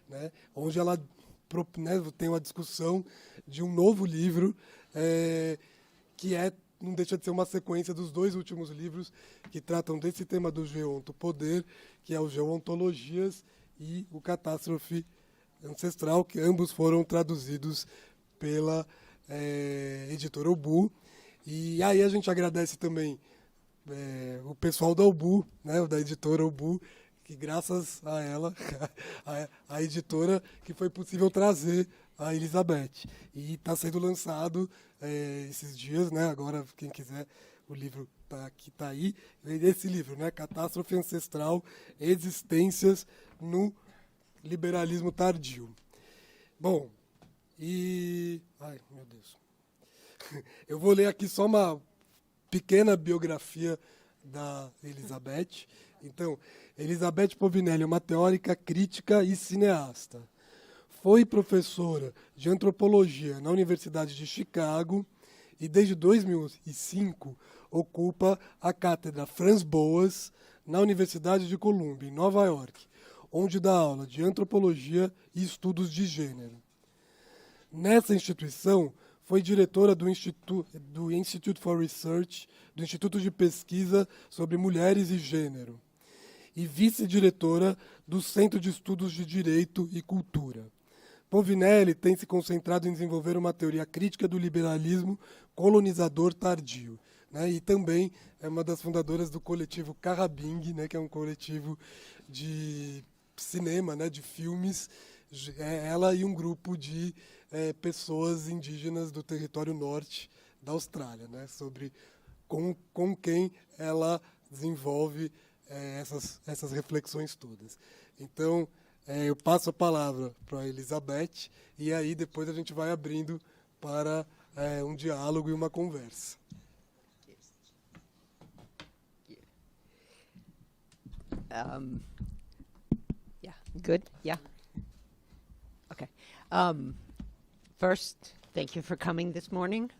né, onde ela tem uma discussão de um novo livro que não deixa de ser uma sequência dos 2 últimos livros que tratam desse tema do geontopoder, que é o Geontologias e o Catastrophe Ancestral, que ambos foram traduzidos pela editora Obu. E aí a gente agradece também o pessoal da Obu, né, da editora Obu, que graças a ela, a editora, que foi possível trazer a Elizabeth. E está sendo lançado esses dias, né? Agora, quem quiser, o livro está aí. Esse livro, né? Catástrofe Ancestral, Existências no Liberalismo Tardio. Bom, ai, meu Deus. Eu vou ler aqui só uma pequena biografia da Elizabeth. Então, Elizabeth Povinelli é uma teórica, crítica e cineasta. Foi professora de antropologia na Universidade de Chicago e, desde 2005, ocupa a cátedra Franz Boas na Universidade de Columbia, em Nova York, onde dá aula de antropologia e estudos de gênero. Nessa instituição, foi diretora do Institute for Research, do Instituto de Pesquisa sobre Mulheres e Gênero, e vice-diretora do Centro de Estudos de Direito e Cultura. Povinelli tem se concentrado em desenvolver uma teoria crítica do liberalismo colonizador tardio, né? E também é uma das fundadoras do coletivo Carrabing, né? Que é um coletivo de cinema, né? De filmes. Ela e um grupo de pessoas indígenas do território norte da Austrália, né? Sobre com quem ela desenvolve essas reflexões todas. Então, eu passo a palavra para a Elizabeth e aí depois a gente vai abrindo para um diálogo e uma conversa. Yeah, good, yeah. Okay. First, thank you for coming this morning.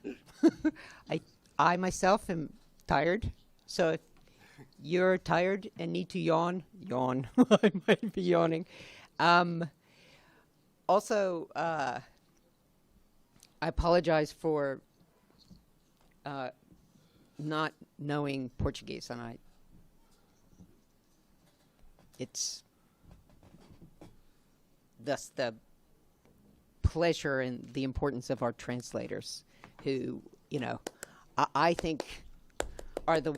I myself am tired, so if you're tired and need to yawn. I might be yawning. Also, I apologize for not knowing Portuguese, and it's thus the pleasure and the importance of our translators, who, I think are the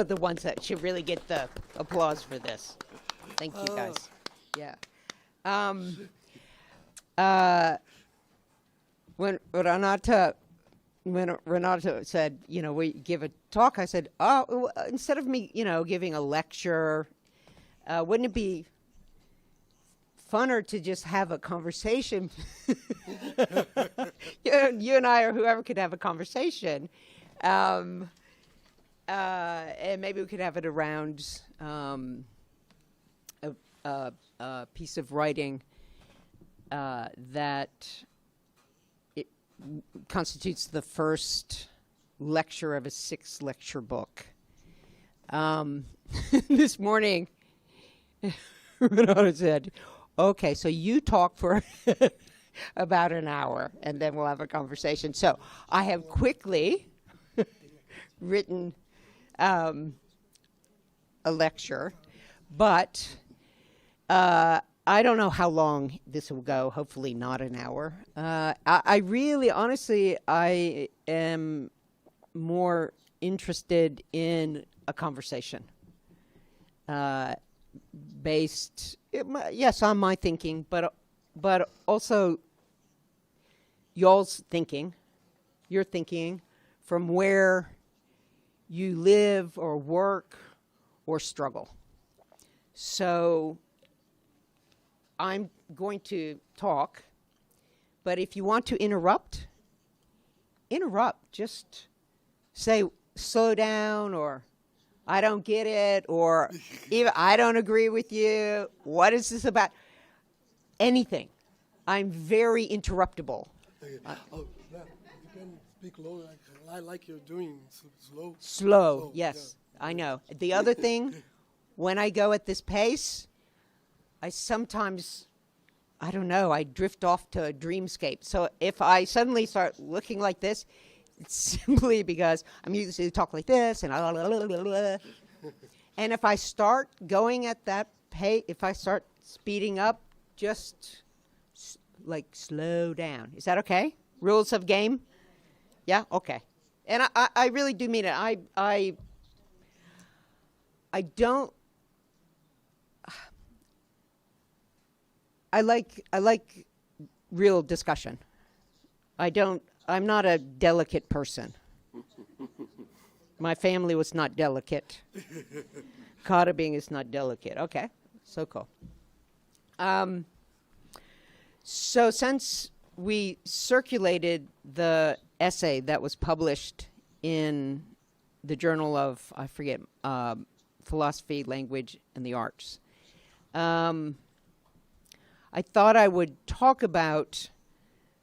the ones that should really get the applause for this. Thank you, guys. Yeah. When Renata said, we give a talk, I said, instead of me, giving a lecture, wouldn't it be funner to just have a conversation? You and I, or whoever, could have a conversation. And maybe we could have it around a piece of writing that it constitutes the first lecture of a 6-lecture book. This morning, Renata said, okay, so you talk for about an hour, and then we'll have a conversation. So I have quickly written a lecture, but I don't know how long this will go. Hopefully not an hour. I really, honestly, I am more interested in a conversation based, yes, on my thinking, but also y'all's thinking, your thinking, from where you live or work or struggle. So I'm going to talk, but if you want to interrupt. Just say, slow down, or I don't get it, or even I don't agree with you. What is this about? Anything. I'm very interruptible. You can speak low. I like you're doing slow. Slow, yes, yeah. I know. The other thing, when I go at this pace, I sometimes I don't know, I drift off to a dreamscape. So if I suddenly start looking like this, it's simply because I'm used to talk like this and and if I start going at that pace, if I start speeding up, just like slow down. Is that okay? Rules of game? Yeah? Okay. And I really do mean it. I don't. I like real discussion. I'm not a delicate person. My family was not delicate. Kata being is not delicate. Okay, so cool. So since we circulated the essay that was published in the Journal of, I forget, Philosophy, Language, and the Arts, I thought I would talk about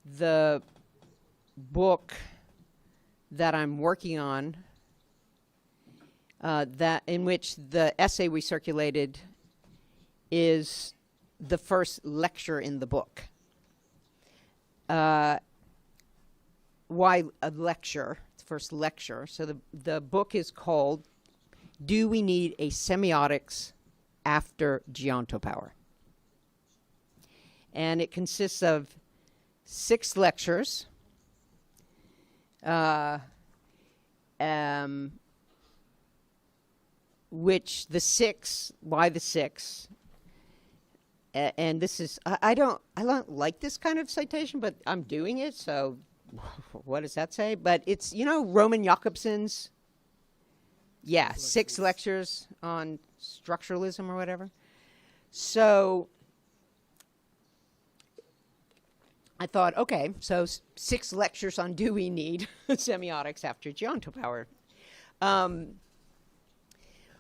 the book that I'm working on, that in which the essay we circulated is the first lecture in the book. Why a lecture? First lecture. So the book is called "Do We Need a Semiotics After Geontopower?" And it consists of 6 lectures, which the 6, why the 6? And this is, I don't like this kind of citation, but I'm doing it, so what does that say? But it's, Roman Jakobson's, 6 lectures on structuralism or whatever. So I thought, okay, so 6 lectures on do we need semiotics after geontopower?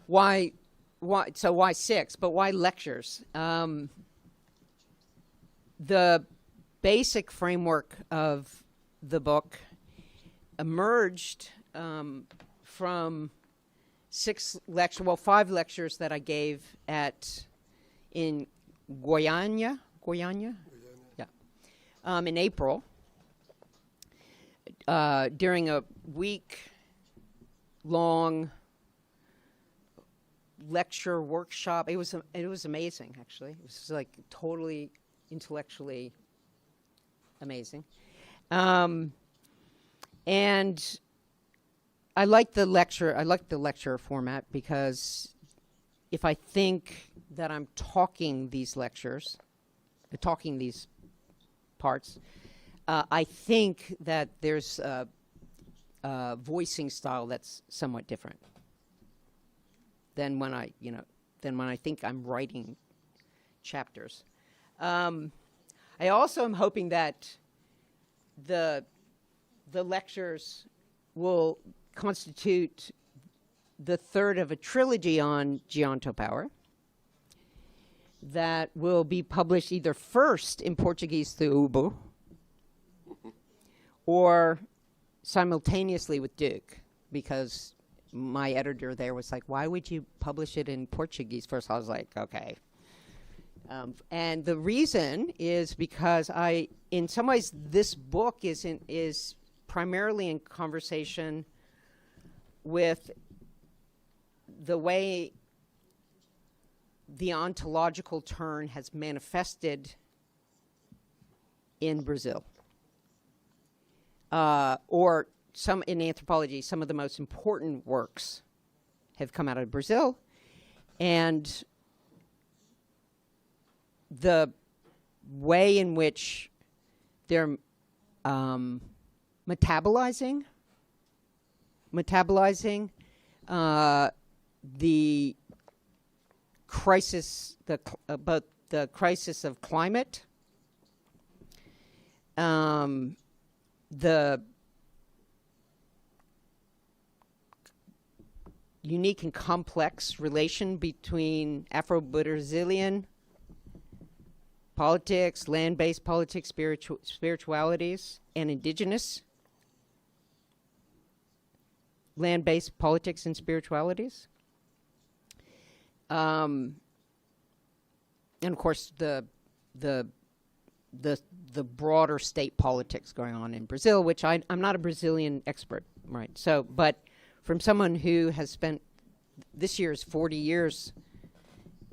Why 6? But why lectures? The basic framework of the book emerged from 5 lectures that I gave in Guyana, in April, during a week-long lecture workshop. It was amazing, actually. It was like totally intellectually amazing. And I like the lecture format because if I think that I'm talking these parts, I think that there's a voicing style that's somewhat different than when I think I'm writing chapters. I also am hoping that the lectures will constitute the third of a trilogy on geontopower that will be published either first in Portuguese through Ubu or simultaneously with Duke, because my editor there was like, why would you publish it in Portuguese first? I was like, okay. And the reason is because in some ways, this book is primarily in conversation with the way the ontological turn has manifested in Brazil. Or in anthropology, some of the most important works have come out of Brazil. And the way in which they're metabolizing the crisis, about the crisis of climate, the unique and complex relation between Afro-Brazilian politics, land-based politics, spiritualities, and indigenous land-based politics and spiritualities. And of course, the the broader state politics going on in Brazil, which I'm not a Brazilian expert, right? So, but from someone who has spent this year's 40 years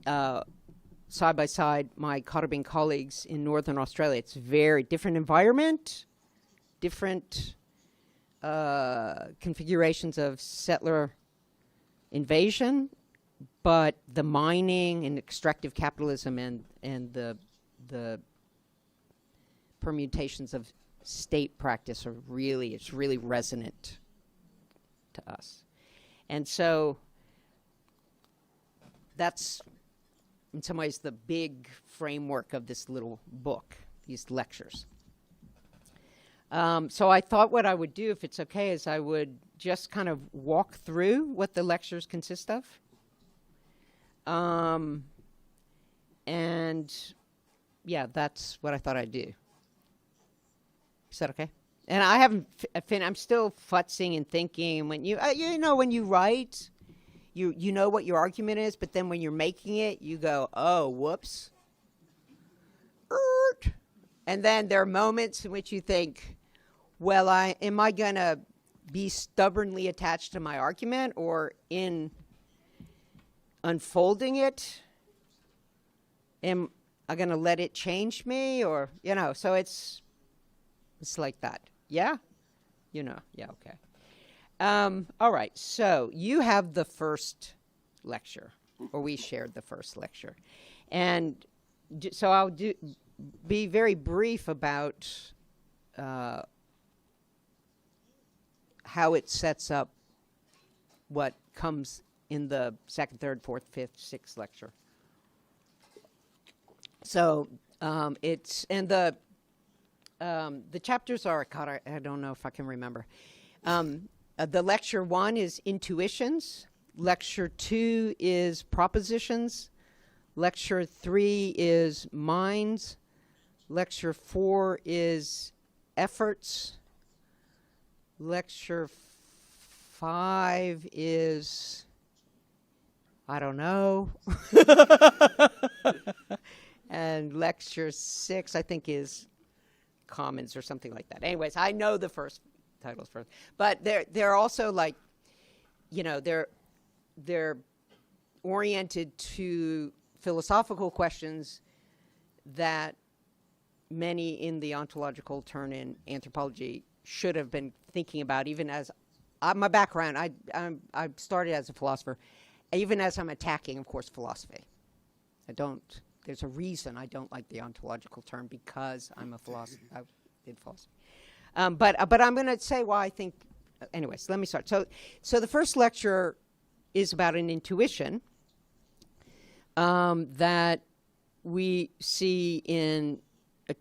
side by side my Caribbean colleagues in Northern Australia, it's very different environment, different configurations of settler invasion, but the mining and extractive capitalism and the permutations of state practice are really, it's really resonant to us. And so that's in some ways the big framework of this little book, these lectures. So I thought what I would do, if it's okay, is I would just kind of walk through what the lectures consist of. And yeah, that's what I thought I'd do. Is that okay? And I haven't, I'm still futzing and thinking. When you know, when you write, you know what your argument is, but then when you're making it, you go, oh, whoops. And then there are moments in which you think, well, am I going to be stubbornly attached to my argument, or in unfolding it, am I going to let it change me, or, you know, so it's like that. Yeah? You know, yeah, okay. All right, so you have the first lecture, or we shared the first lecture. And so I'll be very brief about how it sets up what comes in the second, third, fourth, fifth, sixth lecture. So it's, and the chapters are, God, I don't know if I can remember. The lecture 1 is intuitions. Lecture 2 is propositions. Lecture 3 is minds. Lecture 4 is efforts. Lecture 5 is, I don't know. And lecture 6, I think, is commons or something like that. Anyways, I know the first titles first, but they're also like, you know, they're oriented to philosophical questions that many in the ontological turn in anthropology should have been thinking about, even as my background. I started as a philosopher, even as I'm attacking, of course, philosophy. There's a reason I don't like the ontological term, because I'm a philosopher. I did philosophy. But I'm going to say why I think. Anyways, let me start. So the first lecture is about an intuition that we see in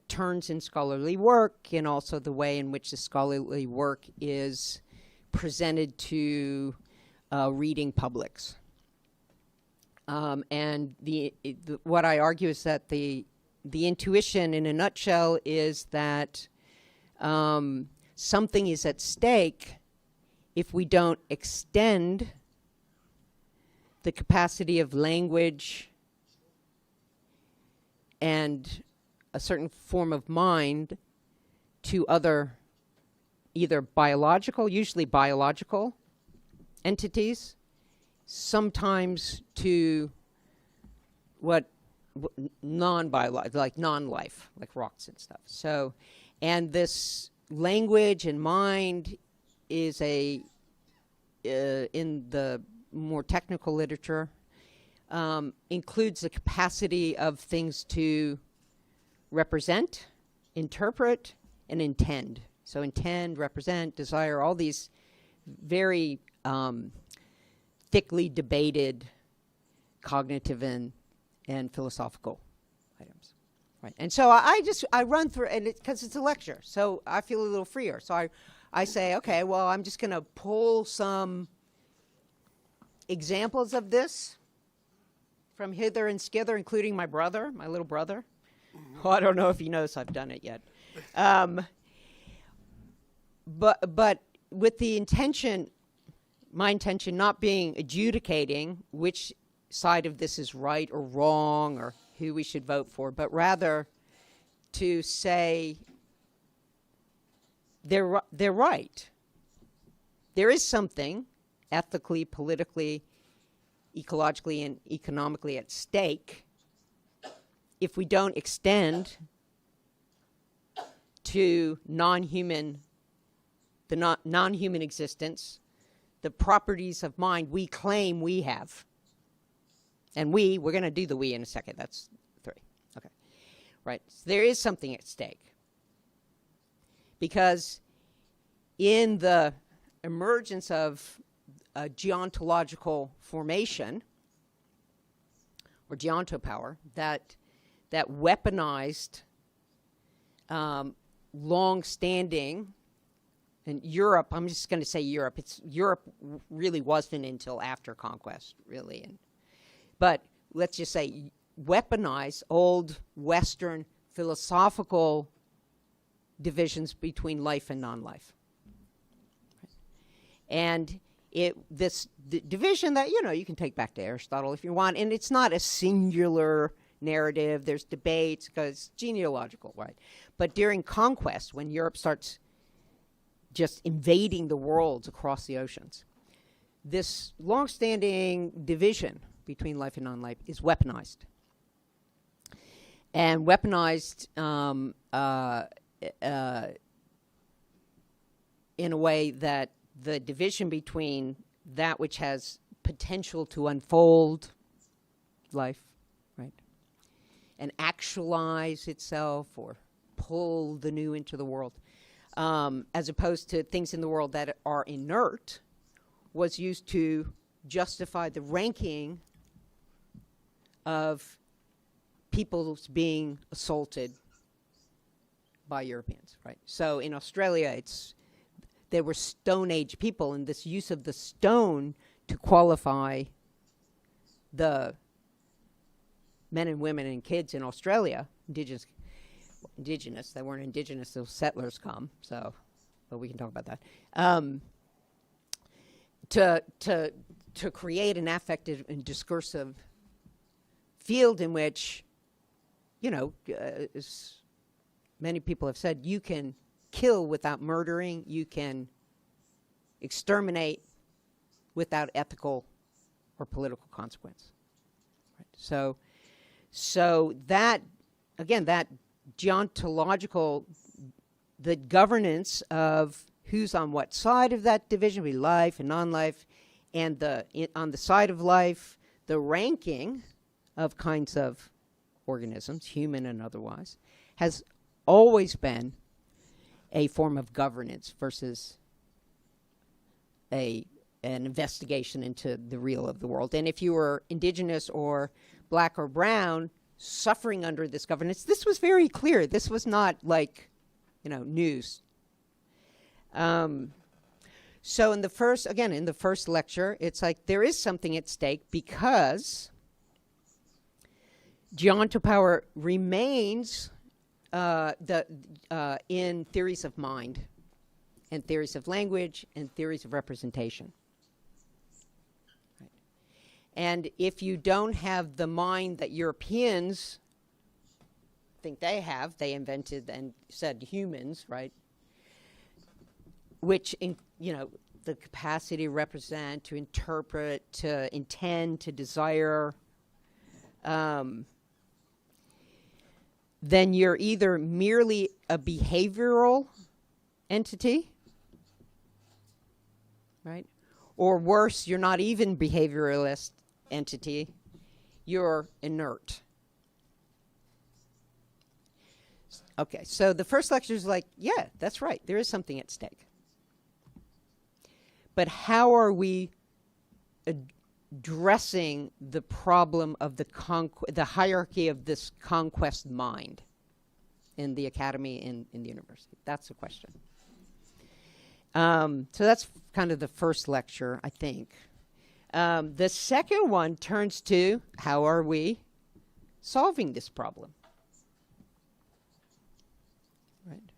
turns in scholarly work, and also the way in which the scholarly work is presented to reading publics. And what I argue is that the intuition, in a nutshell, is that something is at stake if we don't extend the capacity of language and a certain form of mind to other, either usually biological entities, sometimes to what non-biological, like non-life, like rocks and stuff. So, and this language and mind is in the more technical literature, includes the capacity of things to represent, interpret, and intend. So intend, represent, desire, all these very thickly debated cognitive and philosophical items. Right. And so I run through, and because it's a lecture, so I feel a little freer. So I say, okay, well, I'm just going to pull some examples of this from hither and skither, including my little brother. Well, I don't know if he knows I've done it yet. But with the intention, my intention not being adjudicating which side of this is right or wrong or who we should vote for, but rather to say they're right. There is something ethically, politically, ecologically, and economically at stake if we don't extend to non-human existence the properties of mind we claim we have. And we're going to do the we in a second. That's 3. Okay. Right. So there is something at stake. Because in the emergence of a geontological formation, or geontopower, that weaponized, long-standing, and Europe, I'm just going to say Europe. Europe really wasn't until after conquest, really. But let's just say weaponized old Western philosophical divisions between life and non-life. And this division that, you can take back to Aristotle if you want, and it's not a singular narrative. There's debates because it's genealogical, right? But during conquest, when Europe starts just invading the worlds across the oceans, this long-standing division between life and non-life is weaponized. And weaponized in a way that the division between that which has potential to unfold life, right, and actualize itself or pull the new into the world, as opposed to things in the world that are inert, was used to justify the ranking of peoples being assaulted by Europeans, right? So in Australia, there were Stone Age people, and this use of the stone to qualify the men and women and kids in Australia, indigenous, they weren't indigenous till settlers come, so, but we can talk about that. To create an affective and discursive field in which, as many people have said, you can kill without murdering, you can exterminate without ethical or political consequence. Right? So that, again, that geontological, the governance of who's on what side of that division, be life and non-life, and on the side of life, the ranking of kinds of organisms, human and otherwise, has always been a form of governance versus an investigation into the real of the world. And if you were indigenous or black or brown suffering under this governance, this was very clear. This was not like, news. So in the first lecture, it's like there is something at stake because geontopower remains in theories of mind and theories of language and theories of representation. Right. And if you don't have the mind that Europeans think they have, they invented and said humans, right? Which, the capacity to represent, to interpret, to intend, to desire, then you're either merely a behavioral entity, right? Or worse, you're not even behavioralist entity, you're inert. Okay, so the first lecture is like, yeah, that's right, there is something at stake. But how are we addressing the problem of the hierarchy of this conquest mind in the academy and in the university? That's the question. So that's kind of the first lecture, I think. The second one turns to how are we solving this problem? Right.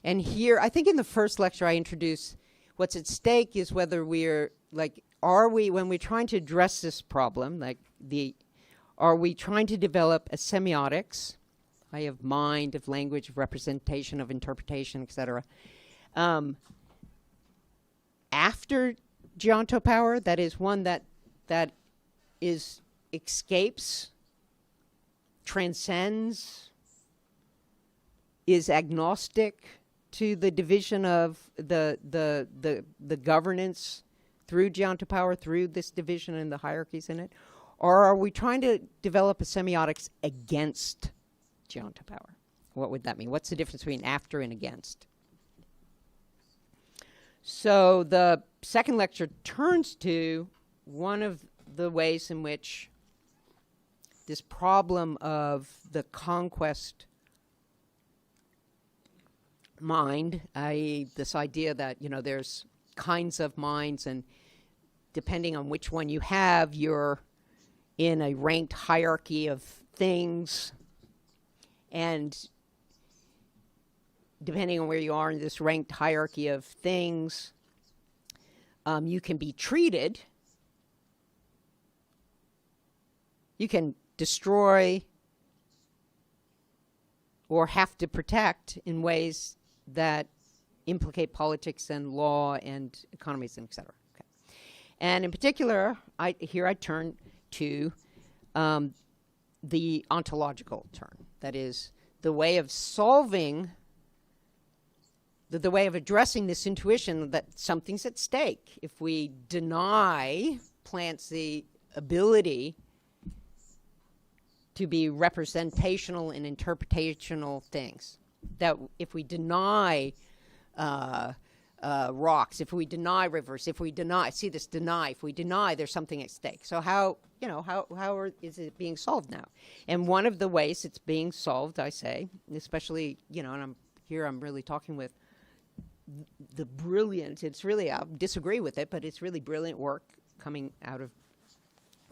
And here, I think in the first lecture I introduced what's at stake is whether we're like, when we're trying to address this problem, are we trying to develop a semiotics I have mind, of language, of representation, of interpretation, etc. After geontopower, that is one that escapes, transcends, is agnostic to the division of the governance through geontopower, through this division and the hierarchies in it? Or are we trying to develop a semiotics against geontopower? What would that mean? What's the difference between after and against? So the second lecture turns to one of the ways in which this problem of the conquest mind, i.e. this idea that, there's kinds of minds, and depending on which one you have, you're in a ranked hierarchy of things, and depending on where you are in this ranked hierarchy of things, you can be treated, you can destroy or have to protect in ways that implicate politics and law and economies and et cetera. Okay. And in particular, I turn to the ontological turn. That is, the way of solving, the way of addressing this intuition that something's at stake. If we deny plants the ability to be representational and interpretational things, that if we deny rocks, if we deny rivers, if we deny, if we deny, there's something at stake. So how is it being solved now? And one of the ways it's being solved, I say, especially, and I'm really talking with the brilliant, it's really, I disagree with it, but it's really brilliant work coming out of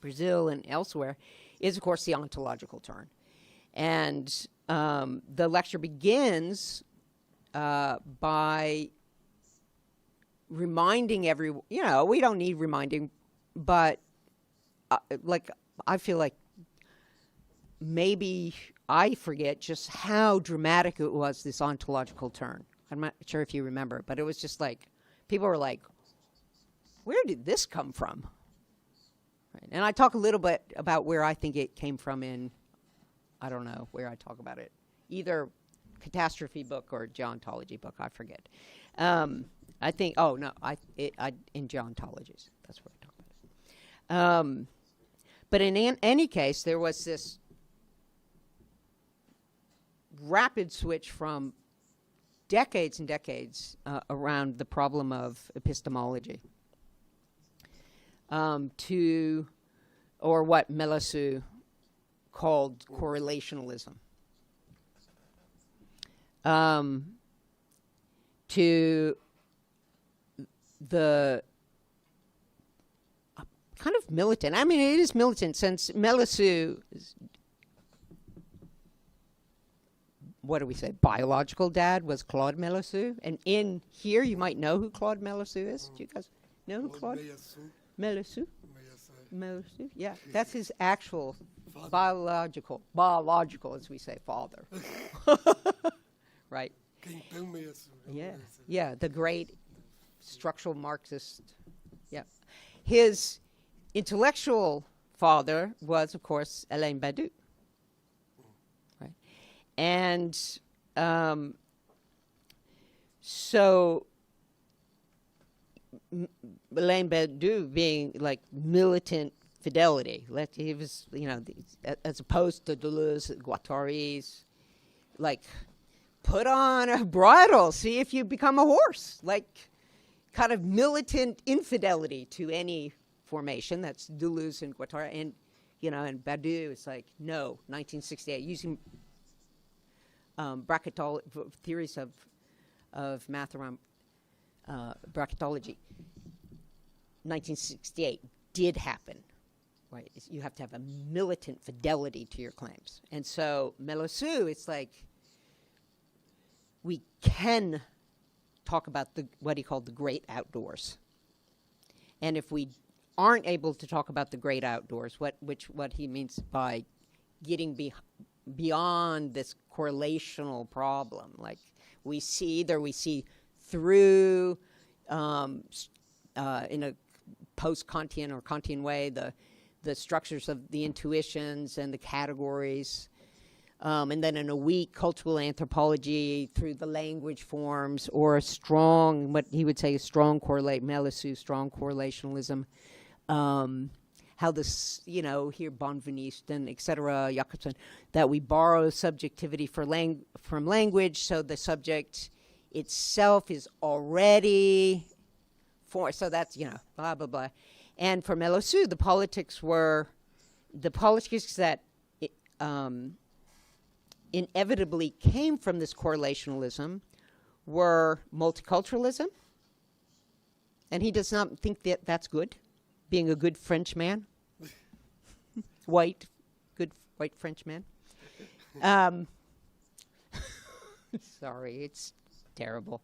Brazil and elsewhere, is, of course, the ontological turn. And the lecture begins by reminding everyone, we don't need reminding, but I feel like maybe I forget just how dramatic it was, this ontological turn. I'm not sure if you remember, but it was just like, people were like, where did this come from? Right. And I talk a little bit about where I think it came from in, I don't know where I talk about it, either catastrophe book or geontology book, I forget. I think, in geontologies, that's where I talk about it. But in any case, there was this rapid switch from decades and decades around the problem of epistemology to, or what Meillassoux called correlationalism, to the kind of militant. I mean, it is militant, since Meillassoux, what do we say, biological dad was Claude Meillassoux. And in here, you might know who Claude Meillassoux is. Do you guys know who Claude Meillassoux? Meillassoux, yeah. That's his actual biological, as we say, father. Right? Yeah, the great structural Marxist. Yeah. His intellectual father was, of course, Alain Badiou. Right? And so Alain Badiou being like militant fidelity, he was, as opposed to Deleuze, Guattari's, like, put on a bridle, see if you become a horse, like kind of militant infidelity to any formation. That's Deleuze and Guattari. And, and Badiou is like, no, 1968, using theories of math around bracketology. 1968 did happen, right? You have to have a militant fidelity to your claims. And so Meillassoux, it's like, we can talk about what he called the great outdoors. And if we aren't able to talk about the great outdoors, what he means by getting beyond this correlational problem. Like we see through, in a post-Kantian or Kantian way, the structures of the intuitions and the categories. And then in a weak cultural anthropology through the language forms, or a strong, what he would say is strong strong correlationalism. How this, here Bonveniste, et cetera, Jakobson, that we borrow subjectivity from language, so the subject itself is already so that's, blah, blah, blah. And for Melosu, the politics that inevitably came from this correlationalism were multiculturalism, and he does not think that that's good, being a good French man, good white French man. Sorry, it's terrible.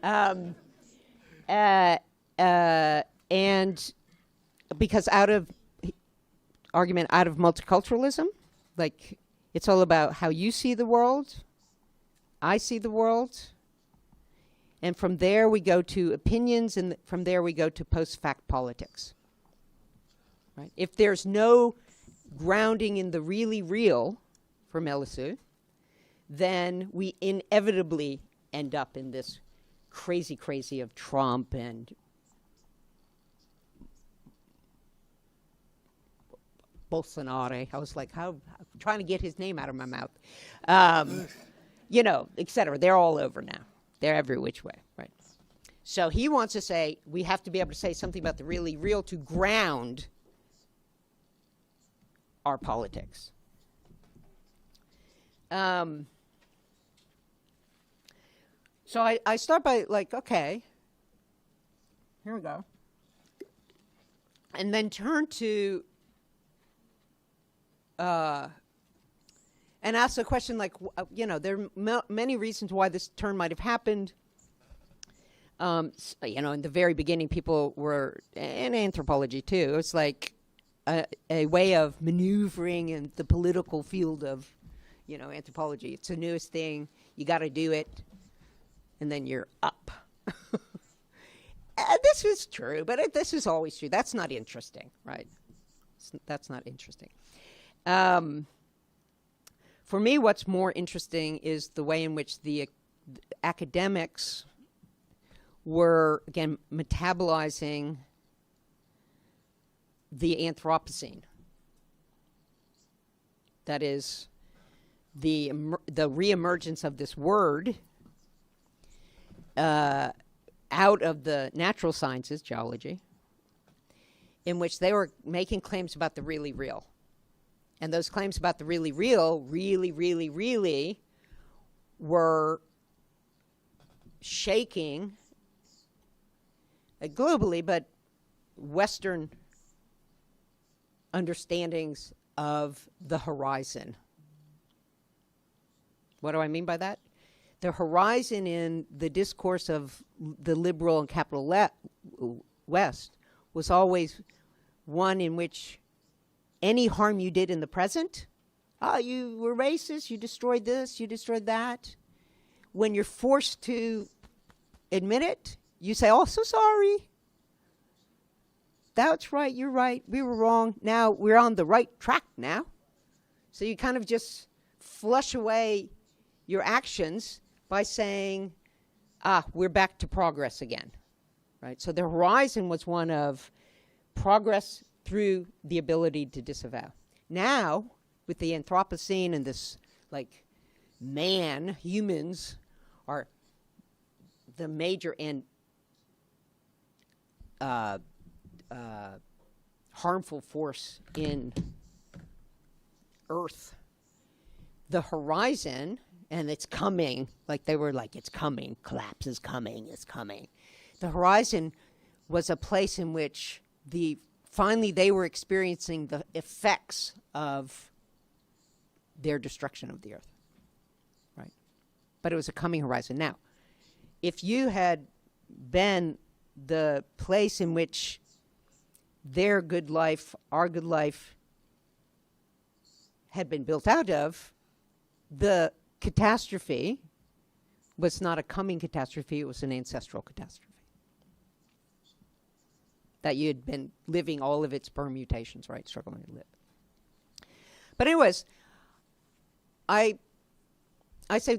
And because out of multiculturalism, like it's all about how you see the world, I see the world, and from there we go to opinions, and from there we go to post-fact politics. Right? If there's no grounding in the really real for Melosu, then we inevitably end up in this crazy of Trump and Bolsonaro. I was like, trying to get his name out of my mouth. Et cetera. They're all over now. They're every which way, right? So he wants to say, we have to be able to say something about the really real to ground our politics. So I start by okay, here we go. And then turn to, and ask the question there are many reasons why this turn might have happened. In the very beginning, people were, in anthropology too, it's like a way of maneuvering in the political field of, anthropology. It's the newest thing. You got to do it, and then you're up. This is true, but this is always true. That's not interesting, right? That's not interesting. For me, what's more interesting is the way in which the academics were, again, metabolizing the Anthropocene. That is, the reemergence of this word out of the natural sciences, geology, in which they were making claims about the really real. And those claims about the really real really were shaking globally, but Western understandings of the horizon. What do I mean by that? The horizon in the discourse of the liberal and capital West was always one in which any harm you did in the present, you were racist, you destroyed this, you destroyed that. When you're forced to admit it, you say, oh, so sorry. That's right, you're right, we were wrong. Now we're on the right track now. So you kind of just flush away your actions by saying, we're back to progress again. Right? So the horizon was one of progress through the ability to disavow. Now, with the Anthropocene and this, humans are the major and harmful force in Earth. The horizon, and it's coming, they were it's coming, collapse is coming, it's coming. The horizon was a place in which finally they were experiencing the effects of their destruction of the Earth, right? But it was a coming horizon. Now, if you had been the place in which their good life, our good life, had been built out of, the catastrophe was not a coming catastrophe, it was an ancestral catastrophe. That you had been living all of its permutations, right? Struggling to live. But anyways, I say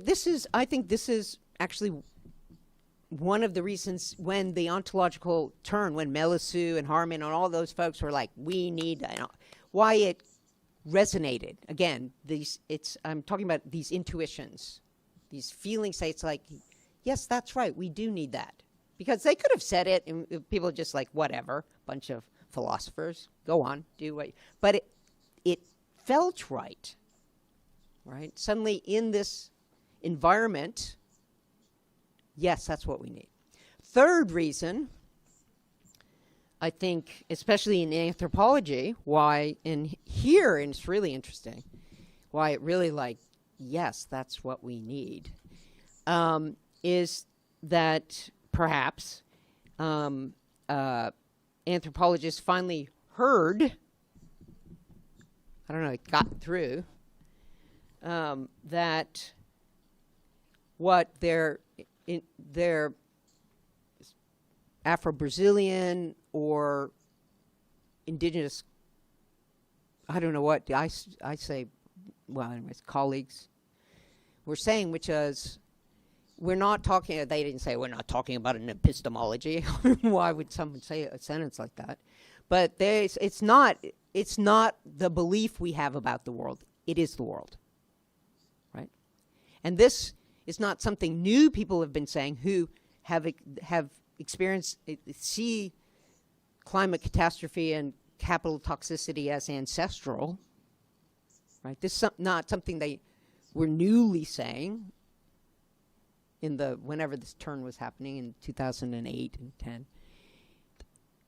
I think this is actually one of the reasons when the ontological turn, when Melissu and Harman and all those folks were like, we need, why it resonated. Again, I'm talking about these intuitions, these feeling states like, yes, that's right, we do need that. Because they could have said it, and people are just like, whatever, bunch of philosophers, go on, do what. But it felt right, right? Suddenly in this environment, yes, that's what we need. Third reason, I think, especially in anthropology, why and it's really interesting, why it really like, yes, that's what we need, is that perhaps anthropologists finally heard, I don't know, it got through, that what their Afro-Brazilian or indigenous, I don't know what, I say, well, anyways, colleagues were saying, which is, we're not talking, they didn't say we're not talking about an epistemology. Why would someone say a sentence like that? But it's not the belief we have about the world. It is the world, right? And this is not something new people have been saying who have experienced, see climate catastrophe and capital toxicity as ancestral, right? This is not something they were newly saying in whenever this turn was happening in 2008 and 10.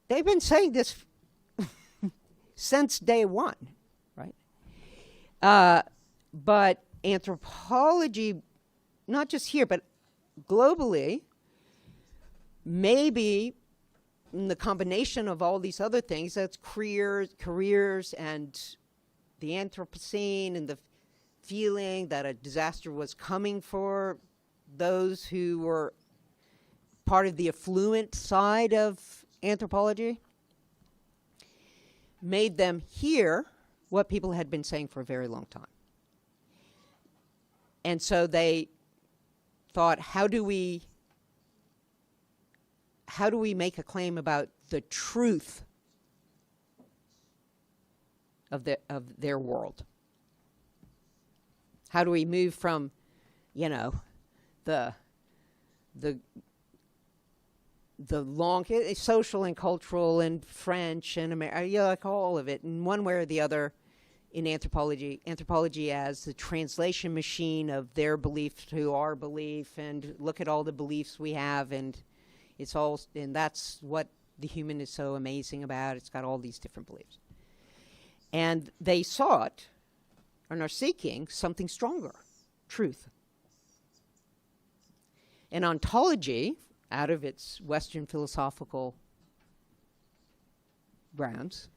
They've been saying this since day one, right? But anthropology, not just here, but globally, maybe in the combination of all these other things, that's careers and the Anthropocene and the feeling that a disaster was coming for those who were part of the affluent side of anthropology, made them hear what people had been saying for a very long time. And so they thought, how do we make a claim about the truth of their world? How do we move from, the long social and cultural and French and like all of it, in one way or the other, in anthropology as the translation machine of their belief to our belief, and look at all the beliefs we have, and that's what the human is so amazing about. It's got all these different beliefs, and they sought and are seeking something stronger, truth. And ontology, out of its Western philosophical grounds,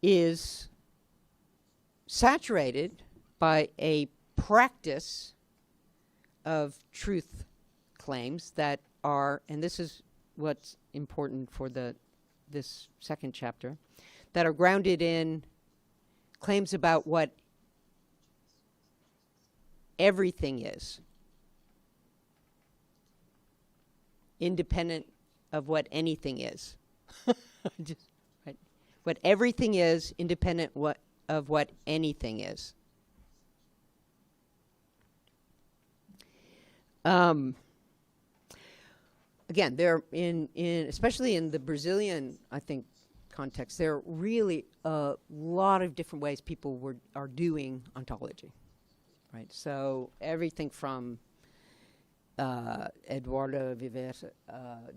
is saturated by a practice of truth claims that are, and this is what's important for this second chapter, that are grounded in claims about what everything is, independent of what anything is. Right? What everything is, independent of what anything is. Again, there especially in the Brazilian, I think, context, there are really a lot of different ways people are doing ontology, right? So everything from Eduardo Viver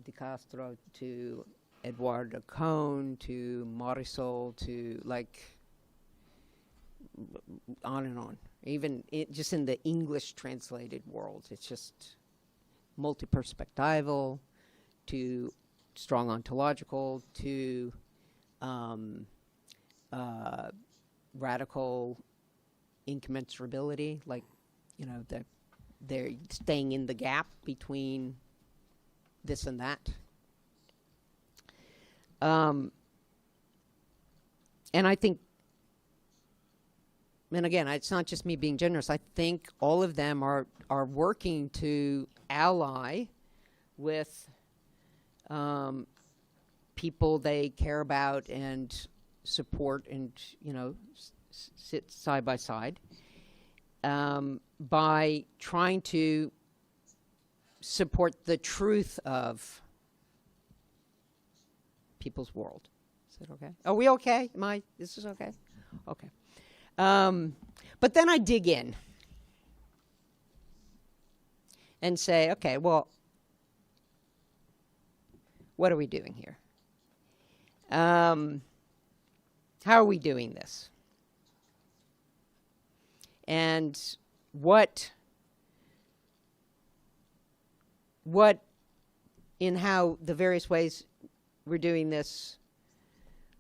de Castro to Eduardo Cohn to Marisol to on and on. Even just in the English translated world, it's just multi-perspectival to strong ontological to radical incommensurability, like, you know, they're staying in the gap between this and that. And I think, and again, it's not just me being generous, I think all of them are working to ally with people they care about and support and, you know, sit side by side by trying to support the truth of people's world. Is that okay? Are we okay? This is okay? Okay. But then I dig in and say, okay, well, what are we doing here? How are we doing this? And what in how the various ways we're doing this,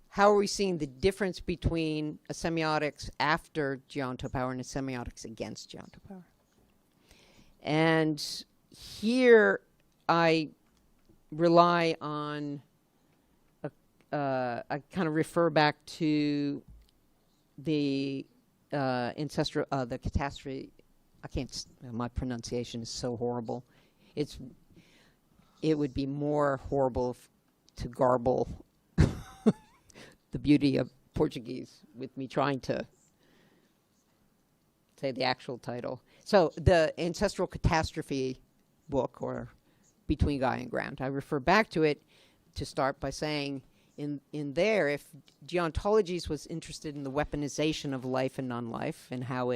how are we seeing the difference between a semiotics after geontopower and a semiotics against geontopower? And here I rely on, I kind of refer back to the ancestral, the catastrophe. I can't, my pronunciation is so horrible. It would be more horrible to garble the beauty of Portuguese with me trying to say the actual title. So the Ancestral Catastrophe book, or Between Guy and Ground, I refer back to it to start by saying in there, if geontologies was interested in the weaponization of life and non-life and how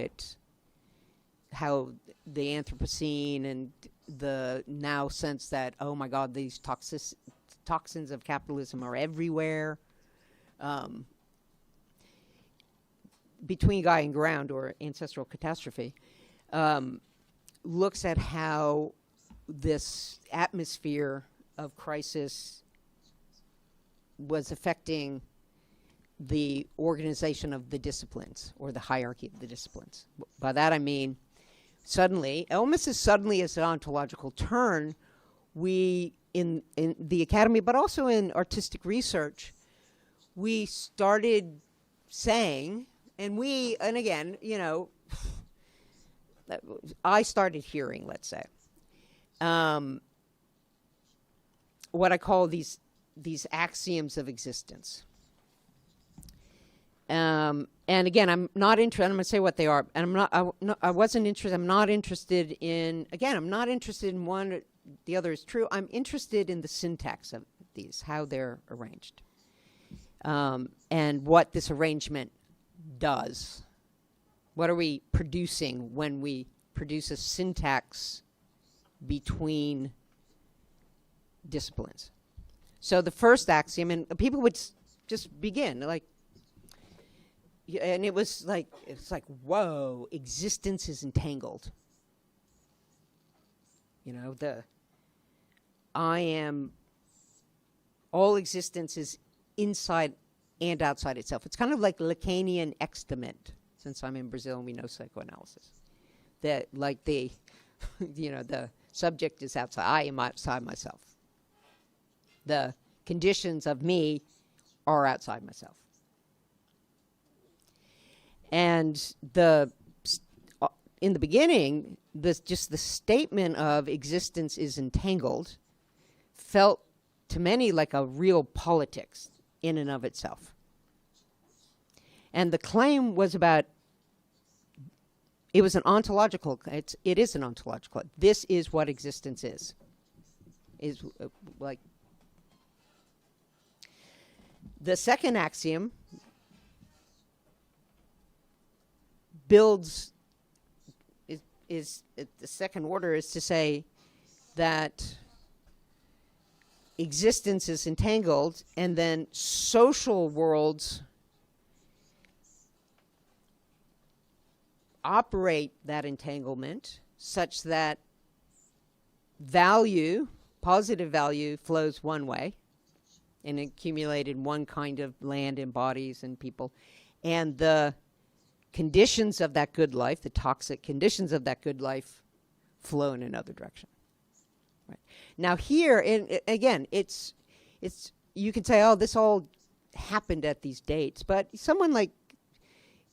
the Anthropocene and the now sense that, oh my God, these toxins of capitalism are everywhere. Between Guy and Ground, or Ancestral Catastrophe, looks at how this atmosphere of crisis was affecting the organization of the disciplines, or the hierarchy of the disciplines. By that I mean, suddenly, almost as suddenly as an ontological turn, we, in the academy, but also in artistic research, we started saying, and again, you know, I started hearing, let's say, what I call these axioms of existence. And again, I'm not interested, I'm going to say what they are, and I wasn't interested, I'm not interested in, again, I'm not interested in one, the other is true, I'm interested in the syntax of these, how they're arranged. And what this arrangement does. What are we producing when we produce a syntax between disciplines? So the first axiom, and people would just begin, like, and it's like, whoa, existence is entangled. You know, all existence is inside and outside itself. It's kind of like Lacanian extament, since I'm in Brazil and we know psychoanalysis. That, like, the subject is outside, I am outside myself. The conditions of me are outside myself. And in the beginning, just the statement of existence is entangled felt to many like a real politics in and of itself. And the claim was about, it was an ontological, it is an ontological, this is what existence is like. The second axiom builds, is the second order is to say that existence is entangled, and then social worlds operate that entanglement such that value, positive value, flows one way and accumulated one kind of land and bodies and people, and the conditions of that good life, the toxic conditions of that good life, flow in another direction. Right. Now here, again, it's you can say, oh, this all happened at these dates, but someone like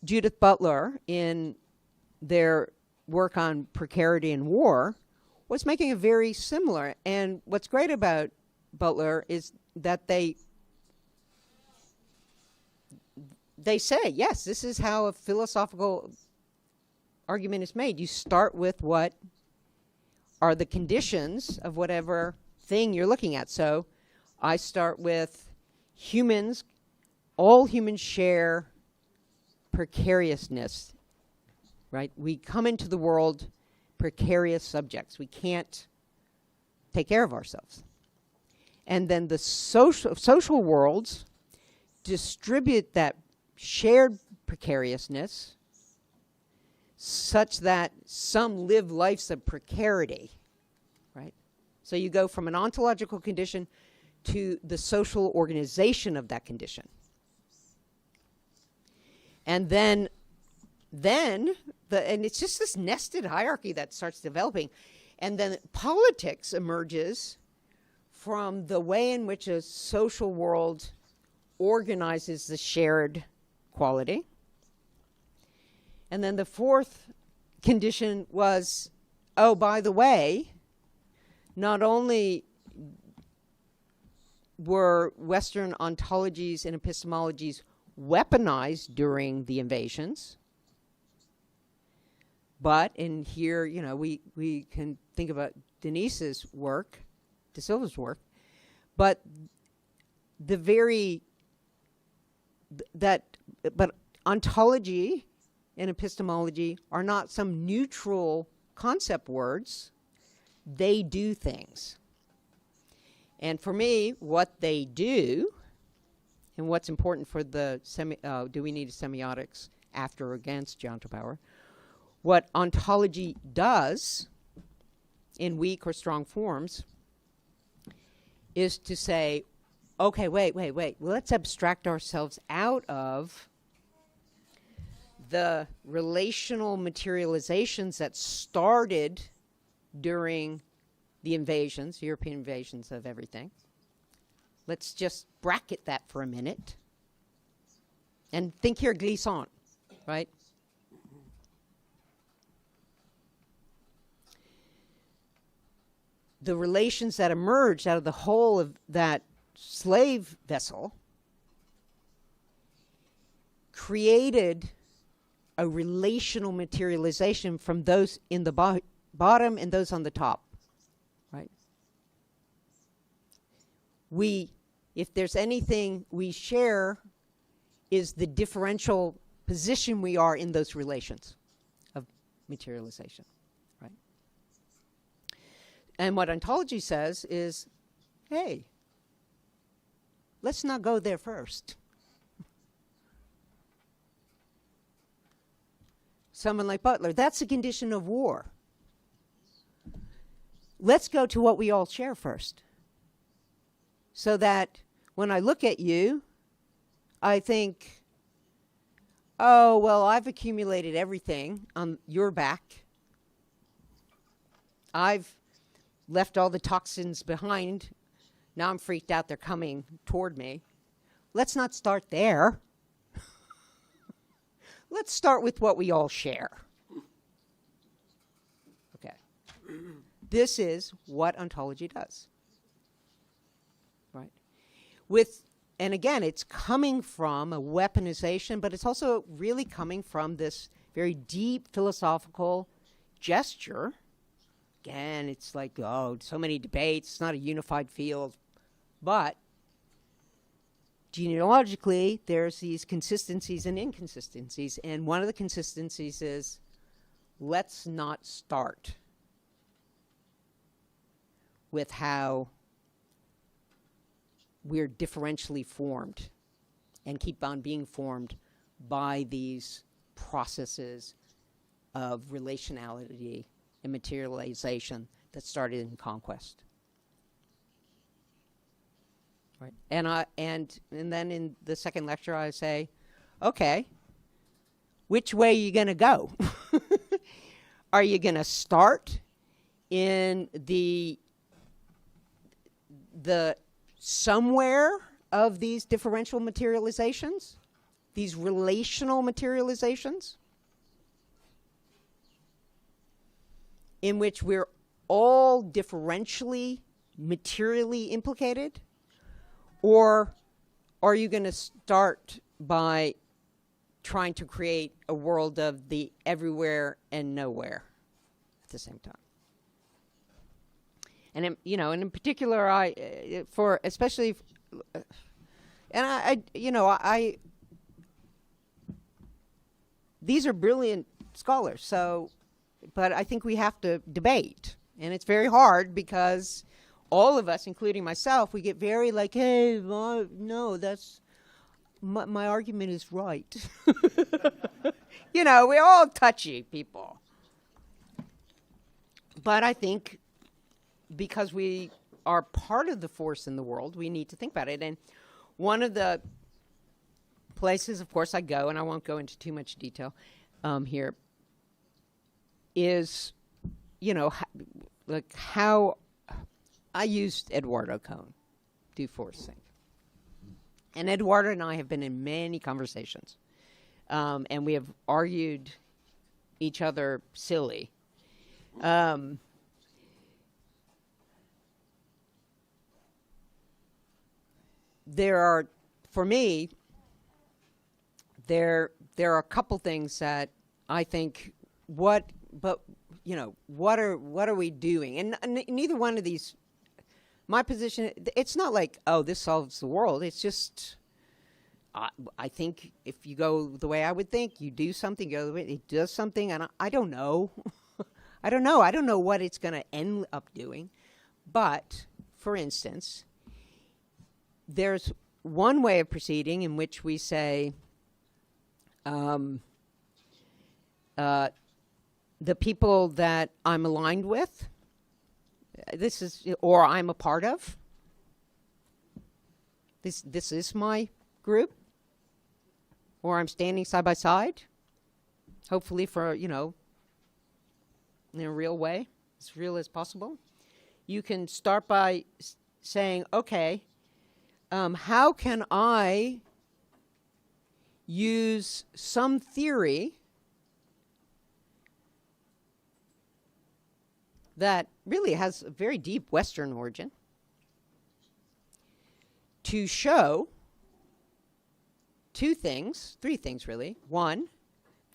Judith Butler in their work on precarity and war was making a very similar. And what's great about Butler is that they say, yes, this is how a philosophical argument is made. You start with what are the conditions of whatever thing you're looking at. So I start with humans. All humans share precariousness, right? We come into the world precarious subjects. We can't take care of ourselves. And then the social worlds distribute that shared precariousness such that some live lives of precarity, right? So you go from an ontological condition to the social organization of that condition. And then and it's just this nested hierarchy that starts developing. And then politics emerges from the way in which a social world organizes the shared quality. And then the fourth condition was, oh, by the way, not only were Western ontologies and epistemologies weaponized during the invasions, but in here, you know, we can think about Denise's work, De Silva's work, but but ontology and epistemology are not some neutral concept words. They do things. And for me, what they do, and what's important for the do we need semiotics after or against geontopower? What ontology does in weak or strong forms is to say, okay, wait. Let's abstract ourselves out of the relational materializations that started during the invasions, European invasions of everything. Let's just bracket that for a minute and think here glissant, right? The relations that emerged out of the whole of that slave vessel created a relational materialization from those in the bottom and those on the top, right? If there's anything we share, is the differential position we are in those relations of materialization, right? And what ontology says is, hey, let's not go there first. Someone like Butler, that's a condition of war. Let's go to what we all share first. So that when I look at you, I think, oh, well, I've accumulated everything on your back. I've left all the toxins behind. Now I'm freaked out. They're coming toward me. Let's not start there. Let's start with what we all share. Okay. This is what ontology does. Right? And again, it's coming from a weaponization, but it's also really coming from this very deep philosophical gesture. Again, it's like, oh, so many debates, it's not a unified field. But genealogically, there's these consistencies and inconsistencies. And one of the consistencies is, let's not start with how we're differentially formed and keep on being formed by these processes of relationality and materialization that started in conquest. Right. And then in the second lecture I say, okay, which way are you going to go? Are you going to start in the somewhere of these differential materializations, these relational materializations, in which we're all differentially, materially implicated? Or are you going to start by trying to create a world of the everywhere and nowhere at the same time? And in, you know, and in particular, these are brilliant scholars. So, but I think we have to debate, and it's very hard because all of us, including myself, we get very like, hey, no, that's my argument is right. You know, we're all touchy people. But I think because we are part of the force in the world, we need to think about it. And one of the places, of course, I go, and I won't go into too much detail here, is, you know, like how I used Eduardo Cohn, do force think. And Eduardo and I have been in many conversations, and we have argued each other silly. There are, for me, there are a couple things that I think, what are we doing? And neither one of these, my position, it's not like, oh, this solves the world. It's just, I think if you go the way I would think, you do something, go the way it does something, and I don't know. I don't know what it's going to end up doing. But, for instance, there's one way of proceeding in which we say the people that I'm aligned with, or I'm a part of, this is my group, or I'm standing side by side, hopefully for, you know, in a real way, as real as possible. You can start by saying, okay, how can I use some theory that really has a very deep Western origin to show three things really. One,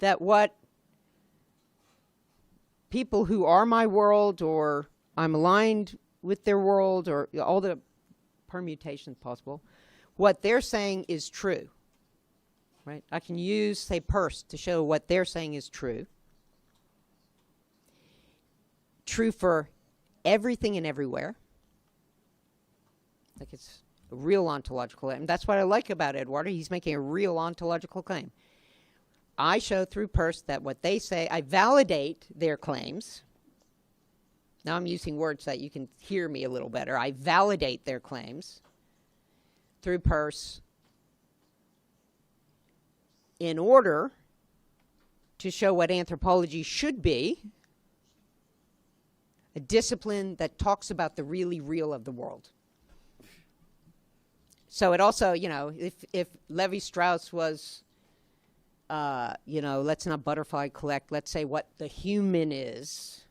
that what people who are my world, or I'm aligned with their world, or all the permutations possible, what they're saying is true, right? I can use, say, Peirce to show what they're saying is true. True for everything and everywhere. Like it's a real ontological, and that's what I like about Eduardo. He's making a real ontological claim. I show through Peirce that what they say, I validate their claims. Now I'm using words that you can hear me a little better. I validate their claims through Peirce in order to show what anthropology should be, a discipline that talks about the really real of the world. So it also, you know, if Levi-Strauss was, you know, let's not butterfly collect, let's say what the human is.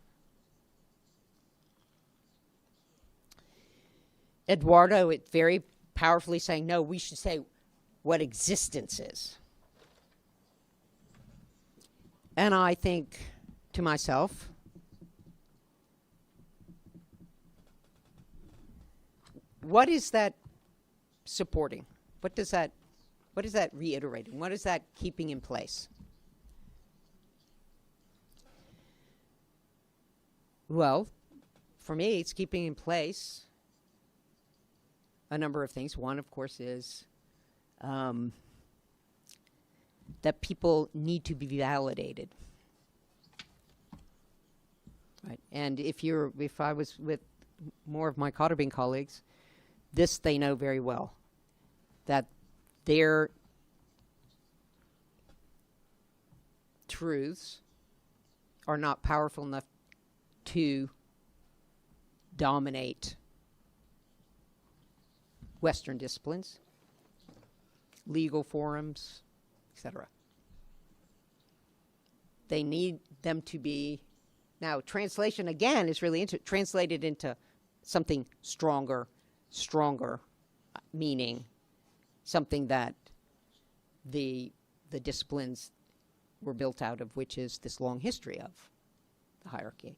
Eduardo, it very powerfully saying, no, we should say what existence is. And I think to myself, what is that supporting? What is that reiterating? What is that keeping in place? Well, for me, it's keeping in place a number of things. One, of course, is that people need to be validated. Right. And if I was with more of my Cotterbean colleagues, this they know very well, that their truths are not powerful enough to dominate Western disciplines, legal forums, etc. They need them to be, now translation again is really translated into something stronger, meaning something that the disciplines were built out of, which is this long history of the hierarchy.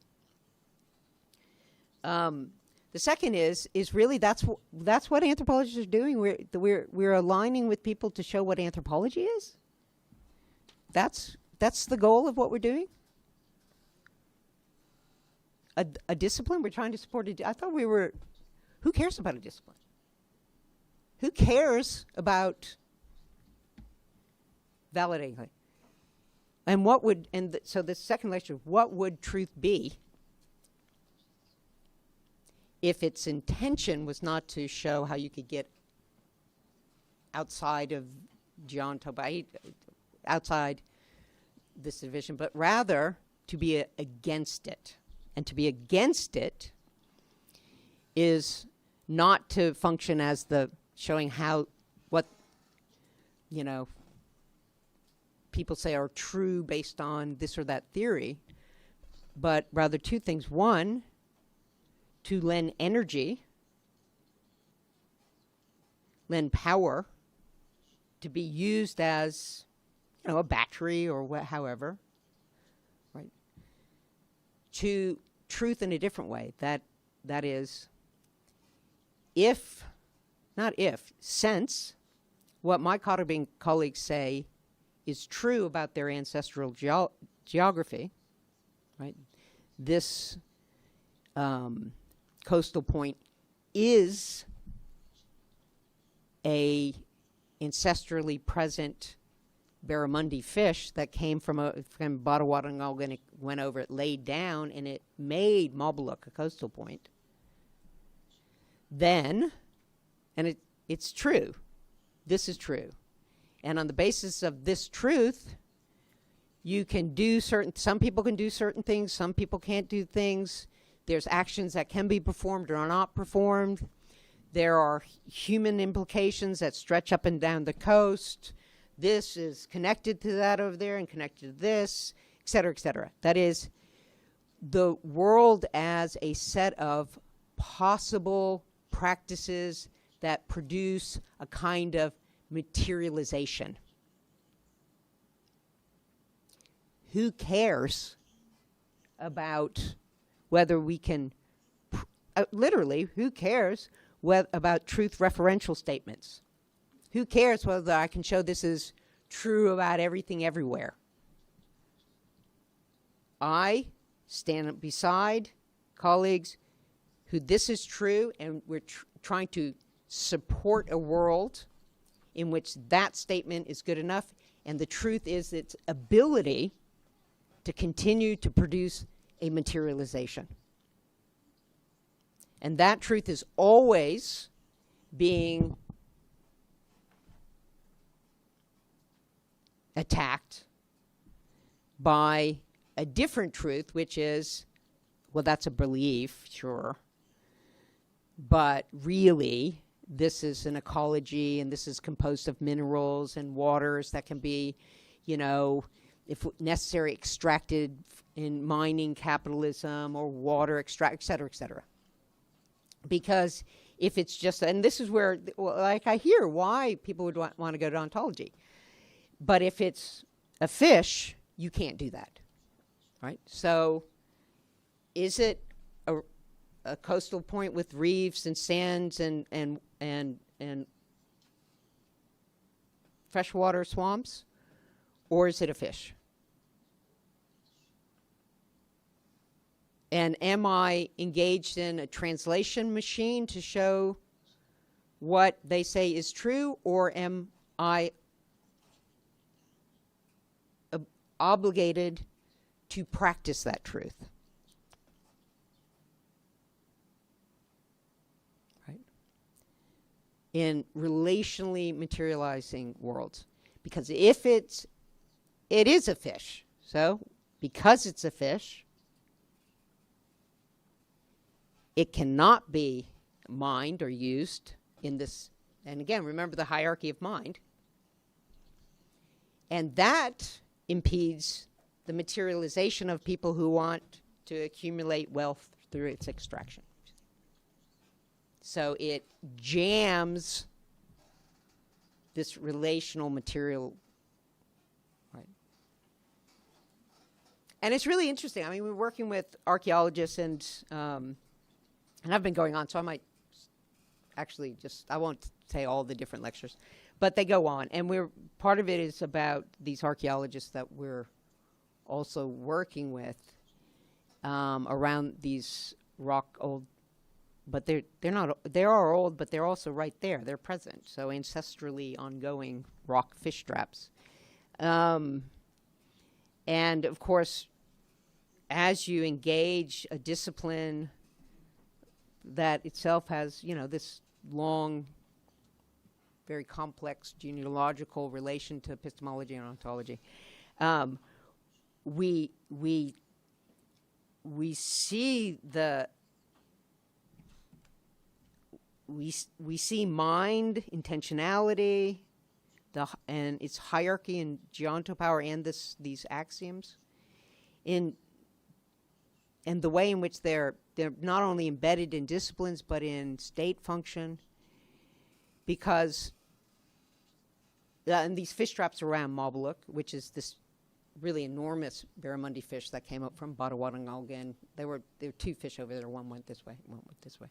The second is really that's what anthropologists are doing. We're aligning with people to show what anthropology is. That's the goal of what we're doing. A discipline we're trying to support. I thought we were. Who cares about a discipline? Who cares about validating? And what would so the second lecture? What would truth be if its intention was not to show how you could get outside of geontopower, outside this division, but rather to be against it. And to be against it is not to function as the showing how, what, you know, people say are true based on this or that theory, but rather two things. One, to lend energy, lend power, to be used as, you know, a battery or however, right? To truth in a different way. That is, since what my Caribbean colleagues say is true about their ancestral geography, right? This coastal point is a ancestrally present barramundi fish that came from Batawatangal, and it went over, it laid down, and it made Mobiluk a coastal point. Then, and it's true, this is true. And on the basis of this truth, you can do some people can do certain things, some people can't do things. There's actions that can be performed or are not performed. There are human implications that stretch up and down the coast. This is connected to that over there and connected to this, et cetera, et cetera. That is the world as a set of possible practices that produce a kind of materialization. Who cares about whether we can, literally, who cares about truth referential statements? Who cares whether I can show this is true about everything everywhere? I stand beside colleagues who this is true, and we're trying to support a world in which that statement is good enough, and the truth is its ability to continue to produce a materialization. And that truth is always being attacked by a different truth, which is, well, that's a belief, sure, but really this is an ecology, and this is composed of minerals and waters that can be, you know, if necessary, extracted in mining capitalism or water extract, et cetera, et cetera. Because if it's just, and this is where, well, like I hear why people would want to go to ontology. But if it's a fish, you can't do that, right? So is it a coastal point with reefs and sands and freshwater swamps, or is it a fish? And am I engaged in a translation machine to show what they say is true, or am I obligated to practice that truth? Right? In relationally materializing worlds. Because if it is a fish, So, because it's a fish, it cannot be mined or used in this. And again, remember the hierarchy of mind. And that impedes the materialization of people who want to accumulate wealth through its extraction. So it jams this relational material. Right. And it's really interesting. I mean, we're working with archaeologists, and I've been going on, so I might actually I won't say all the different lectures, but they go on. And part of it is about these archaeologists that we're also working with around these old, but they are old, but they're also right there. They're present. So ancestrally ongoing rock fish traps. And of course, as you engage a discipline that itself has, this long, very complex genealogical relation to epistemology and ontology, we see we see mind, intentionality, and its hierarchy and geontopower, and these axioms, and the way in which they're not only embedded in disciplines but in state function, because and these fish traps around Mobiluk, which is this really enormous barramundi fish that came up from Badawatangalgan. There were two fish over there. One went this way, one went this way,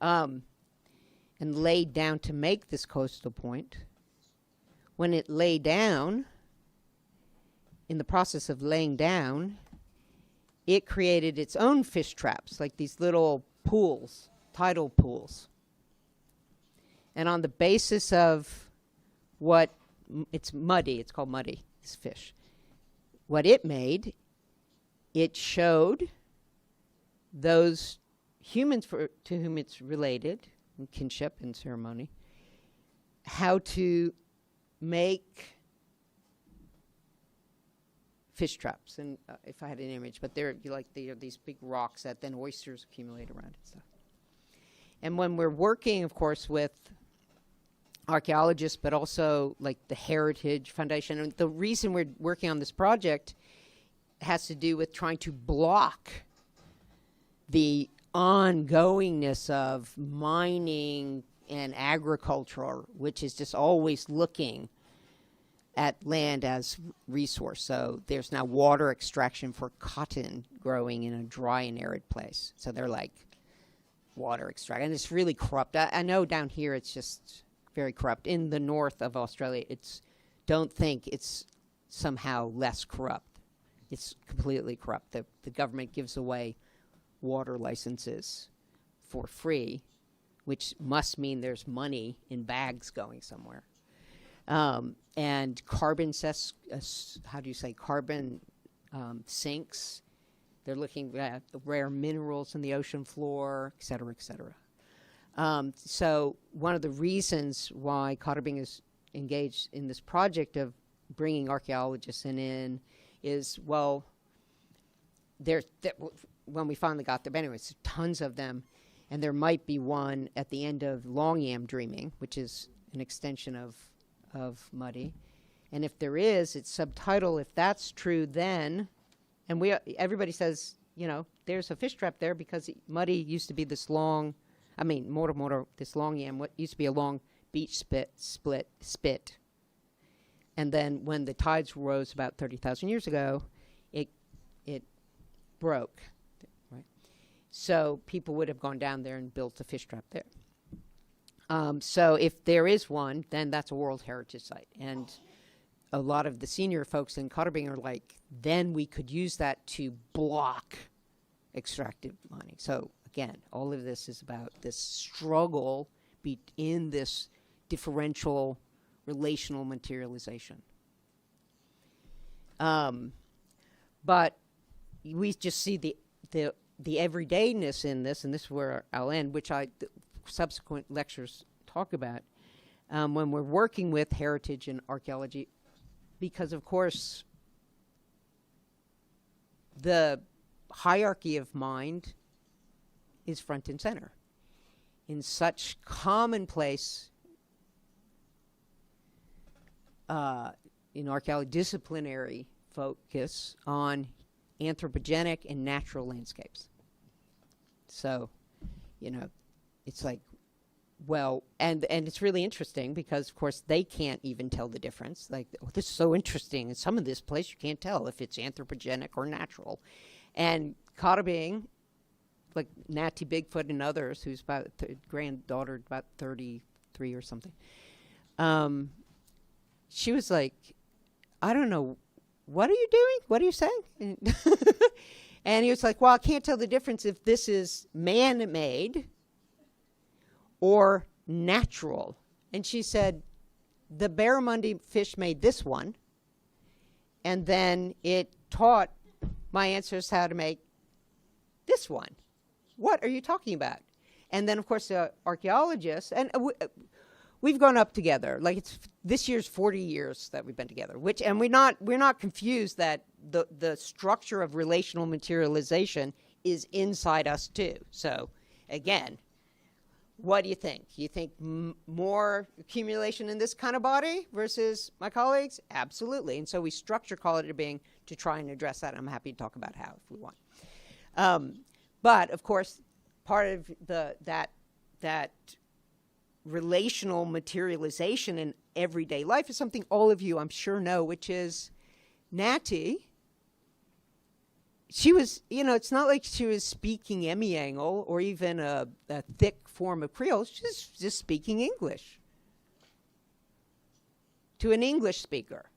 and laid down to make this coastal point. When it lay down, in the process of laying down, it created its own fish traps, like these little pools, tidal pools. And on the basis of it's muddy, it's called muddy, this fish. What it made, it showed those humans to whom it's related, in kinship and ceremony, how to make fish traps. And if I had an image, but they're these big rocks that then oysters accumulate around and stuff. And when we're working, of course, with archaeologists, but also like the Heritage Foundation, and the reason we're working on this project has to do with trying to block the ongoingness of mining and agriculture, which is just always looking at land as resource. So there's now water extraction for cotton growing in a dry and arid place. So they're like water extract, and it's really corrupt. I know down here it's just very corrupt. In the north of Australia, don't think it's somehow less corrupt. It's completely corrupt. The government gives away water licenses for free, which must mean there's money in bags going somewhere. And carbon sinks. They're looking at the rare minerals in the ocean floor, et cetera, et cetera. So one of the reasons why Cotterbing is engaged in this project of bringing archaeologists in is, well, when we finally got there, but anyways, tons of them, and there might be one at the end of Long Yam Dreaming, which is an extension of Muddy. And if there is, it's subtitle. If that's true, then, and everybody says, there's a fish trap there because Muddy used to be this long, this Long Yam, what used to be a long beach spit. And then when the tides rose about 30,000 years ago, it broke, right? So people would have gone down there and built a fish trap there. So if there is one, then that's a World Heritage Site. And a lot of the senior folks in Cotterbing are like, then we could use that to block extractive mining. So again, all of this is about this struggle in this differential relational materialization. But we just see the everydayness in this, and this is where I'll end, which subsequent lectures talk about, when we're working with heritage and archaeology, because of course the hierarchy of mind is front and center in such commonplace in archaeology disciplinary focus on anthropogenic and natural landscapes. So, you know, it's like, well, and it's really interesting because, of course, they can't even tell the difference. Like, oh, this is so interesting. In some of this place, you can't tell if it's anthropogenic or natural. And Cotabing, like Natty Bigfoot and others, who's about granddaughter, about 33 or something, she was like, I don't know, what are you doing? What are you saying? And he was like, well, I can't tell the difference if this is man-made or natural. And she said, the barramundi fish made this one, and then it taught my ancestors how to make this one. What are you talking about? And then, of course, the archaeologists, and we've grown up together. Like, it's this year's 40 years that we've been together. And we're not confused that the structure of relational materialization is inside us too. So, again, what do you think? You think more accumulation in this kind of body versus my colleagues? Absolutely. And so we structure quality being to try and address that. I'm happy to talk about how if we want. But of course, part of that relational materialization in everyday life is something all of you, I'm sure, know, which is Natty. She was, you know, it's not like she was speaking Emiangle or even a thick form of Creole. She's just speaking English to an English speaker.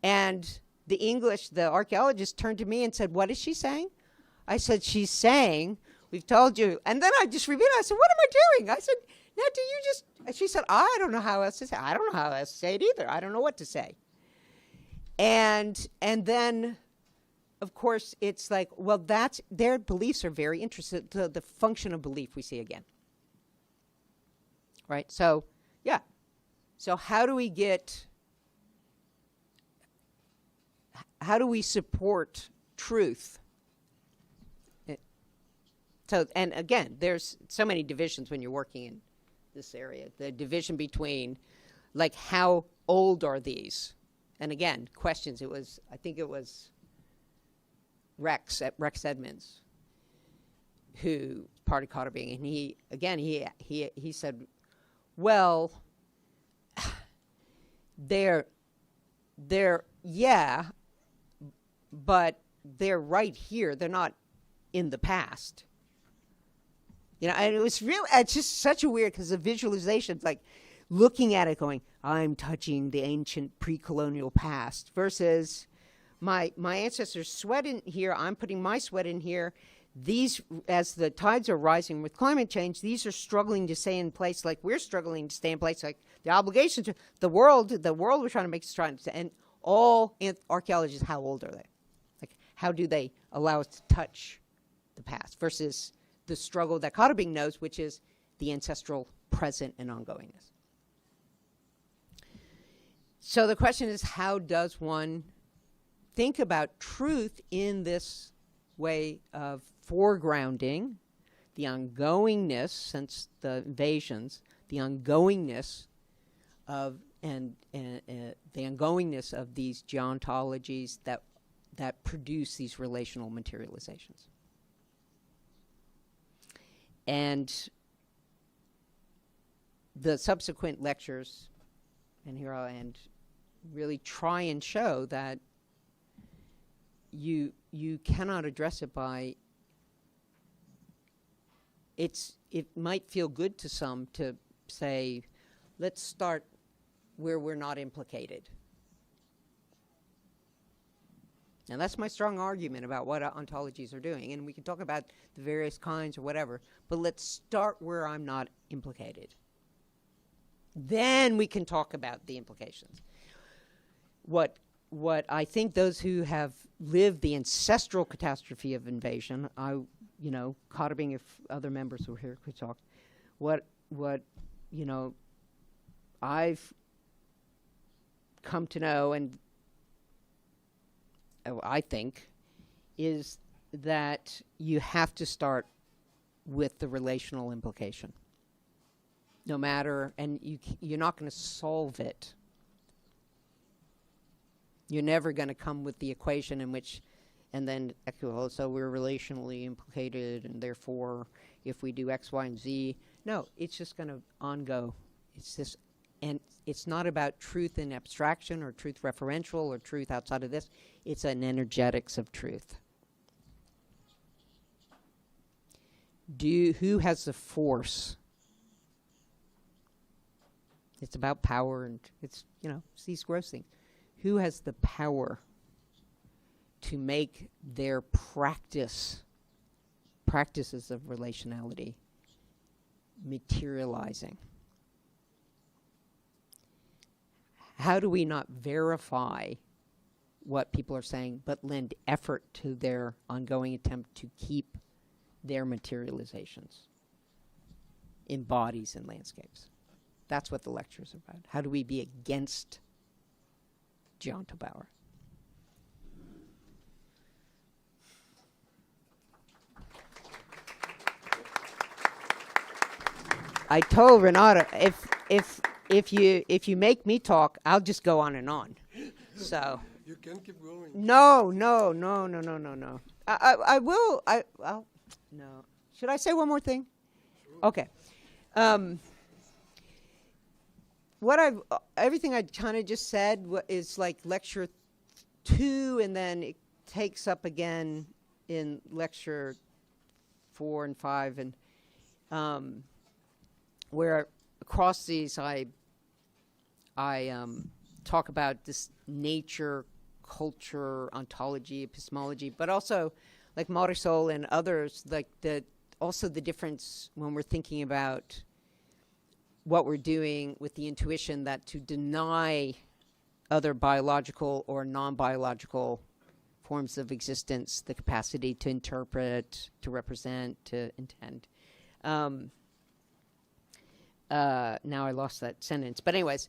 And the archaeologist turned to me and said, what is she saying? I said, she's saying, we've told you. And then I just repeated, I said, what am I doing? I said, Natty, she said, I don't know how else to say it. I don't know how else to say it either. I don't know what to say. And then, of course, it's like, well, their beliefs are very interesting. The function of belief we see again. Right? So, yeah. So how do we support truth? So, and again, there's so many divisions when you're working in this area. The division between, like, how old are these? And again, questions. I think it was Rex Edmonds, who part of Cotabing, and he said, well, they're yeah, but they're right here. They're not in the past. You know, and it's just such a weird, because the visualization's like looking at it going, I'm touching the ancient pre-colonial past, versus my ancestors' sweat in here, I'm putting my sweat in here. These, as the tides are rising with climate change, these are struggling to stay in place like we're struggling to stay in place, like the obligations to the world we're trying to make is trying to, and all archaeologists, how old are they? Like, how do they allow us to touch the past versus the struggle that Cotabing knows, which is the ancestral present and ongoingness. So the question is, how does one think about truth in this way of foregrounding the ongoingness since the invasions, the ongoingness of the ongoingness of these geontologies that produce these relational materializations. And the subsequent lectures, and here I'll end, really try and show that you cannot address it by, it might feel good to some to say, let's start where we're not implicated. Now, that's my strong argument about what ontologies are doing, and we can talk about the various kinds or whatever, but let's start where I'm not implicated. Then we can talk about the implications. What I think those who have lived the ancestral catastrophe of invasion, Cotabing, if other members were here, could talk, what I've come to know, and I think, is that you have to start with the relational implication. No matter, and you're not going to solve it. You're never going to come with the equation in which, and then, so we're relationally implicated, and therefore, if we do X, Y, and Z, no, it's just going to on-go. It's this, and it's not about truth in abstraction or truth referential or truth outside of this. It's an energetics of truth. Who has the force? It's about power, and it's, it's these gross things. Who has the power to make their practices of relationality materializing? How do we not verify what people are saying, but lend effort to their ongoing attempt to keep their materializations in bodies and landscapes? That's what the lecture is about. How do we be against geontopower? I told Renata, if you make me talk, I'll just go on and on. So you can keep going. No. I will. I'll. No. Should I say one more thing? Sure. Okay. Everything I kind of just said is like lecture 2, and then it takes up again in lecture 4 and 5, and where across these I talk about this nature, culture, ontology, epistemology, but also like Marisol and others, like also the difference when we're thinking about what we're doing with the intuition that to deny other biological or non-biological forms of existence the capacity to interpret, to represent, to intend. Now I lost that sentence. But anyways,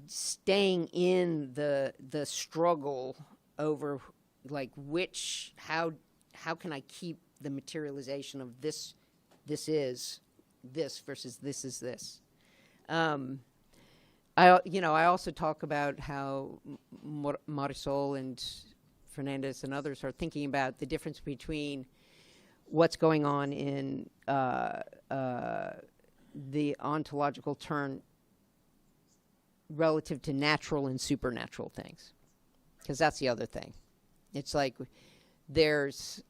staying in the struggle over like how can I keep the materialization of this is this versus this is this. I also talk about how Marisol and Fernandez and others are thinking about the difference between what's going on in the ontological turn relative to natural and supernatural things, because that's the other thing. It's like there's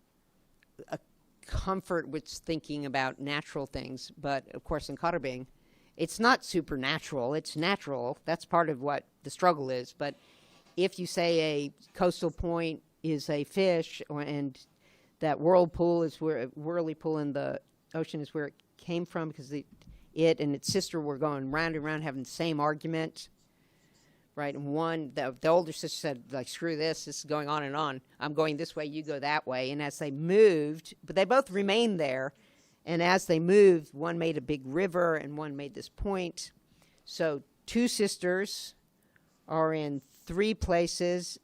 a comfort with thinking about natural things, but of course in Karabing, it's not supernatural, it's natural. That's part of what the struggle is. But if you say a coastal point is a fish, and that whirlpool is where whirly-pool in the ocean is where it came from, because it and its sister were going round and round having the same argument, right? And the older sister said, like, screw this is going on and on. I'm going this way, you go that way. And as they moved, but they both remained there, and as they moved, one made a big river and one made this point. So 2 sisters are in 3 places,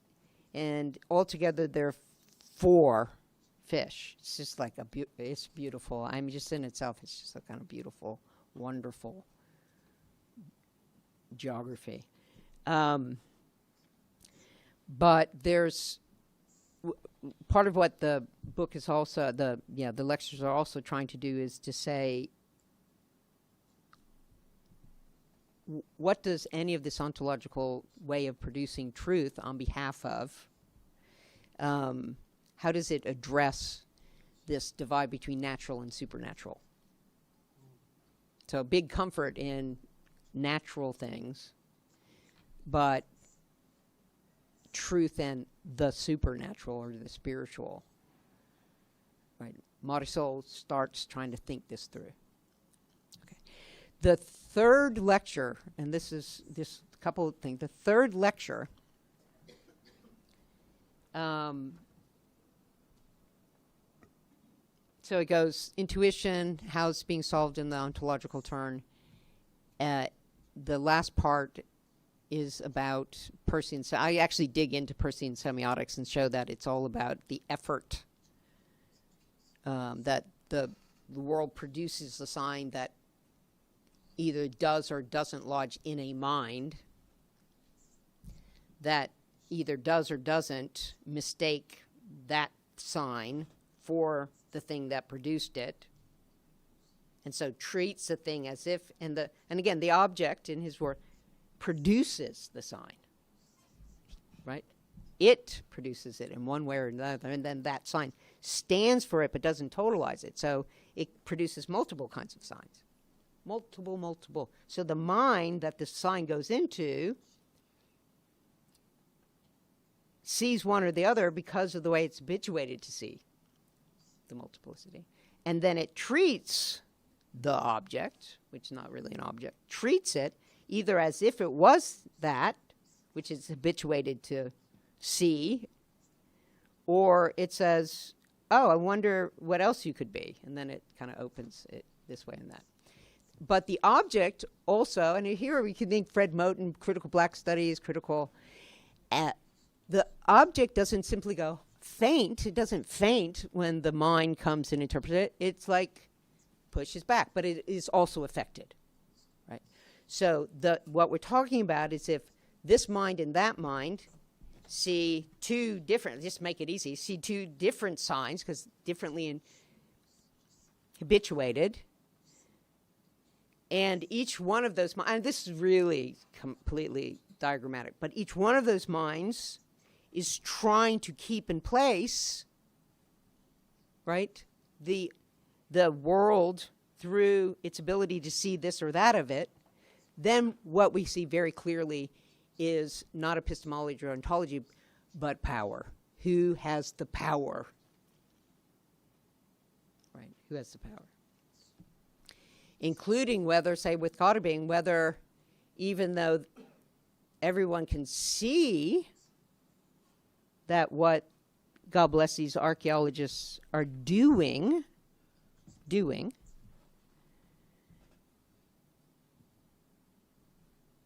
and altogether there are 4 fish. It's just like it's beautiful. I mean, just in itself, it's just a kind of beautiful, wonderful geography. But there's part of what the book is also, the lectures are also trying to do is to say, what does any of this ontological way of producing truth on behalf of, how does it address this divide between natural and supernatural? So big comfort in natural things, but truth and the supernatural or the spiritual. Right. Marisol starts trying to think this through. Okay. The third lecture, and this is this couple of things. The third lecture so it goes intuition, how it's being solved in the ontological turn. The last part is about Peircean. So I actually dig into Peircean semiotics and show that it's all about the effort that the world produces a sign that either does or doesn't lodge in a mind, that either does or doesn't mistake that sign for the thing that produced it, and so treats the thing as if, and again, the object in his work produces the sign, right? It produces it in one way or another, and then that sign stands for it but doesn't totalize it. So it produces multiple kinds of signs. Multiple. So the mind that the sign goes into sees one or the other because of the way it's habituated to see the multiplicity. And then it treats the object, which is not really an object, treats it either as if it was that, which it's habituated to see, or it says, oh, I wonder what else you could be. And then it kind of opens it this way and that. But the object also, and here we can think Fred Moten, critical black studies, critical, the object doesn't simply go faint. It doesn't faint when the mind comes and interprets it. It's like pushes back, but it is also affected, right? So what we're talking about is if this mind and that mind see two different, just make it easy, see two different signs because differently habituated, and each one of those minds, and this is really completely diagrammatic, but each one of those minds is trying to keep in place, right, the world through its ability to see this or that of it. Then what we see very clearly is not epistemology or ontology, but power. Who has the power? Right, who has the power? Including whether, say with God being, whether even though everyone can see that what, God bless these archaeologists, are doing,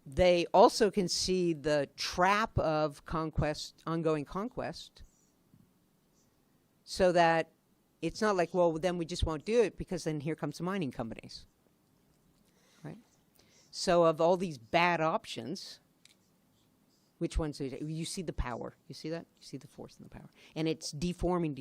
they also can see the trap of conquest, ongoing conquest, so that it's not like, well, then we just won't do it because then here comes the mining companies, right? So of all these bad options, which ones you see the power? You see that? You see the force and the power. And it's deforming,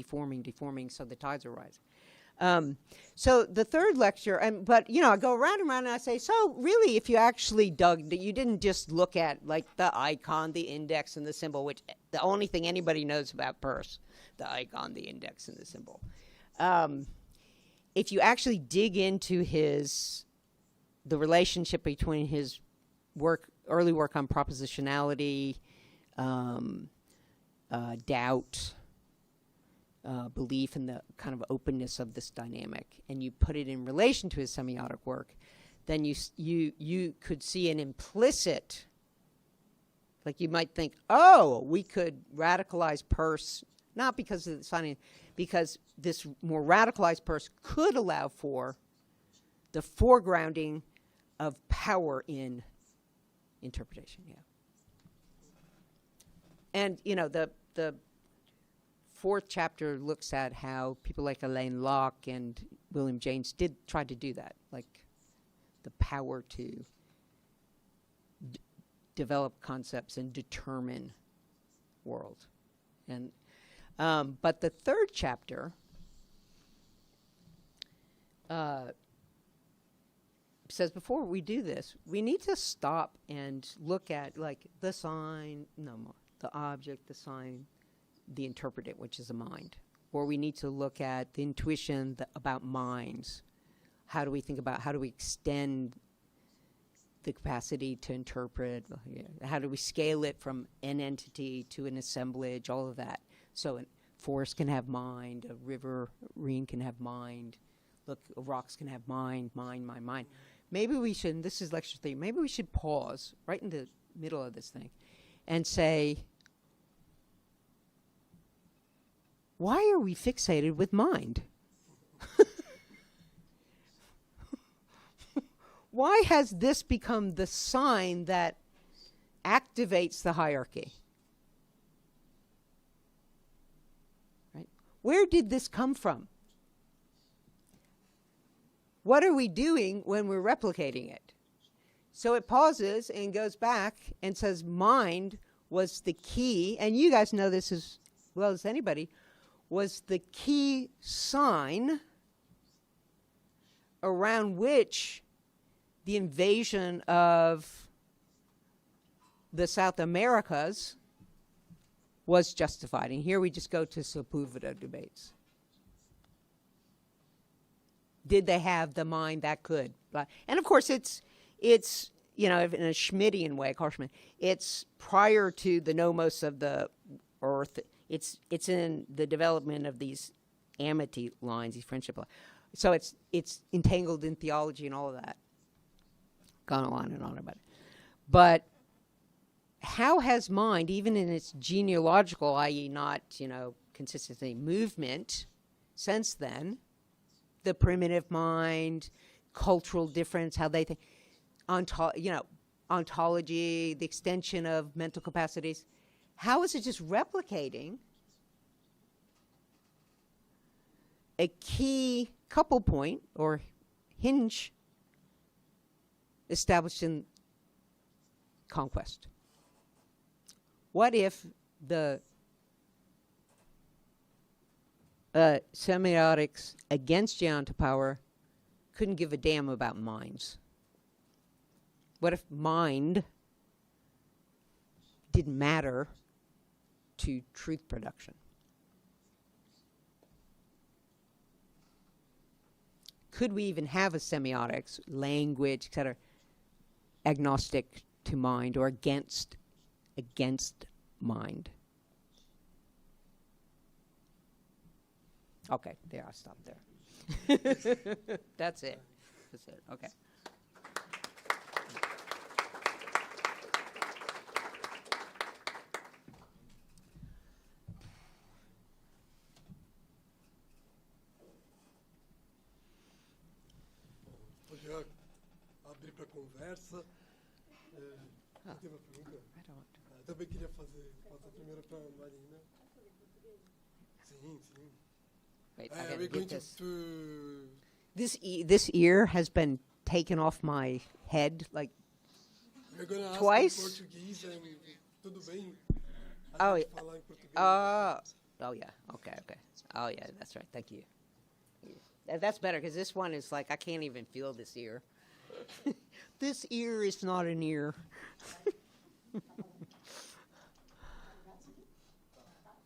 so the tides are rising. So the third lecture, but I go around and around and I say, so really if you actually dug, you didn't just look at like the icon, the index, and the symbol, which the only thing anybody knows about Peirce, the icon, the index, and the symbol. If you actually dig into the relationship between his early work on propositionality, doubt, belief in the kind of openness of this dynamic, and you put it in relation to his semiotic work, then you could see an implicit, like you might think, oh, we could radicalize Peirce, not because of the signing, because this more radicalized Peirce could allow for the foregrounding of power in interpretation, yeah. And, the fourth chapter looks at how people like Alain Locke and William James did try to do that, like the power to develop concepts and determine world. And but the third chapter says before we do this, we need to stop and look at like the sign, the object, the sign, the interpretant, which is a mind. Or we need to look at the intuition about minds. How do we think about, how do we extend the capacity to interpret? How do we scale it from an entity to an assemblage, all of that. So a forest can have mind, a riverine can have mind, rocks can have mind. Maybe we should, and this is lecture 3, maybe we should pause right in the middle of this thing and say, why are we fixated with mind? Why has this become the sign that activates the hierarchy. Right? Where did this come from? What are we doing when we're replicating it? So it pauses and goes back and says mind was the key, and you guys know this as well as anybody, was the key sign around which the invasion of the South Americas was justified. And here we just go to Sepúlveda debates. Did they have the mind that could? And of course, it's you know, in a Schmittian way, Carl Schmitt, it's prior to the nomos of the earth. It's in the development of these amity lines, these friendship lines. So it's entangled in theology and all of that. Gone on and on about it. But how has mind, even in its genealogical, i.e. not, you know, consistently movement, since then, the primitive mind, cultural difference, how they think, ontology, the extension of mental capacities, how is it just replicating a key couple point or hinge established in conquest? What if the semiotics against geontopower couldn't give a damn about minds? What if mind didn't matter to truth production? Could we even have a semiotics, language, etc., agnostic to mind or against mind? Okay, there, I'll stop there. That's it. That's it. Okay. Já abrir para conversa. Tem uma pergunta? Também queria passar primeiro para a Marina. Sim, sim. Wait, we're going to This ear has been taken off my head like we're going to ask twice. In Portuguese and tudo bem? Oh, yeah. Falar em português. Oh yeah. Okay. Oh yeah, that's right. Thank you. That's better because this one is like I can't even feel this ear. This ear is not an ear.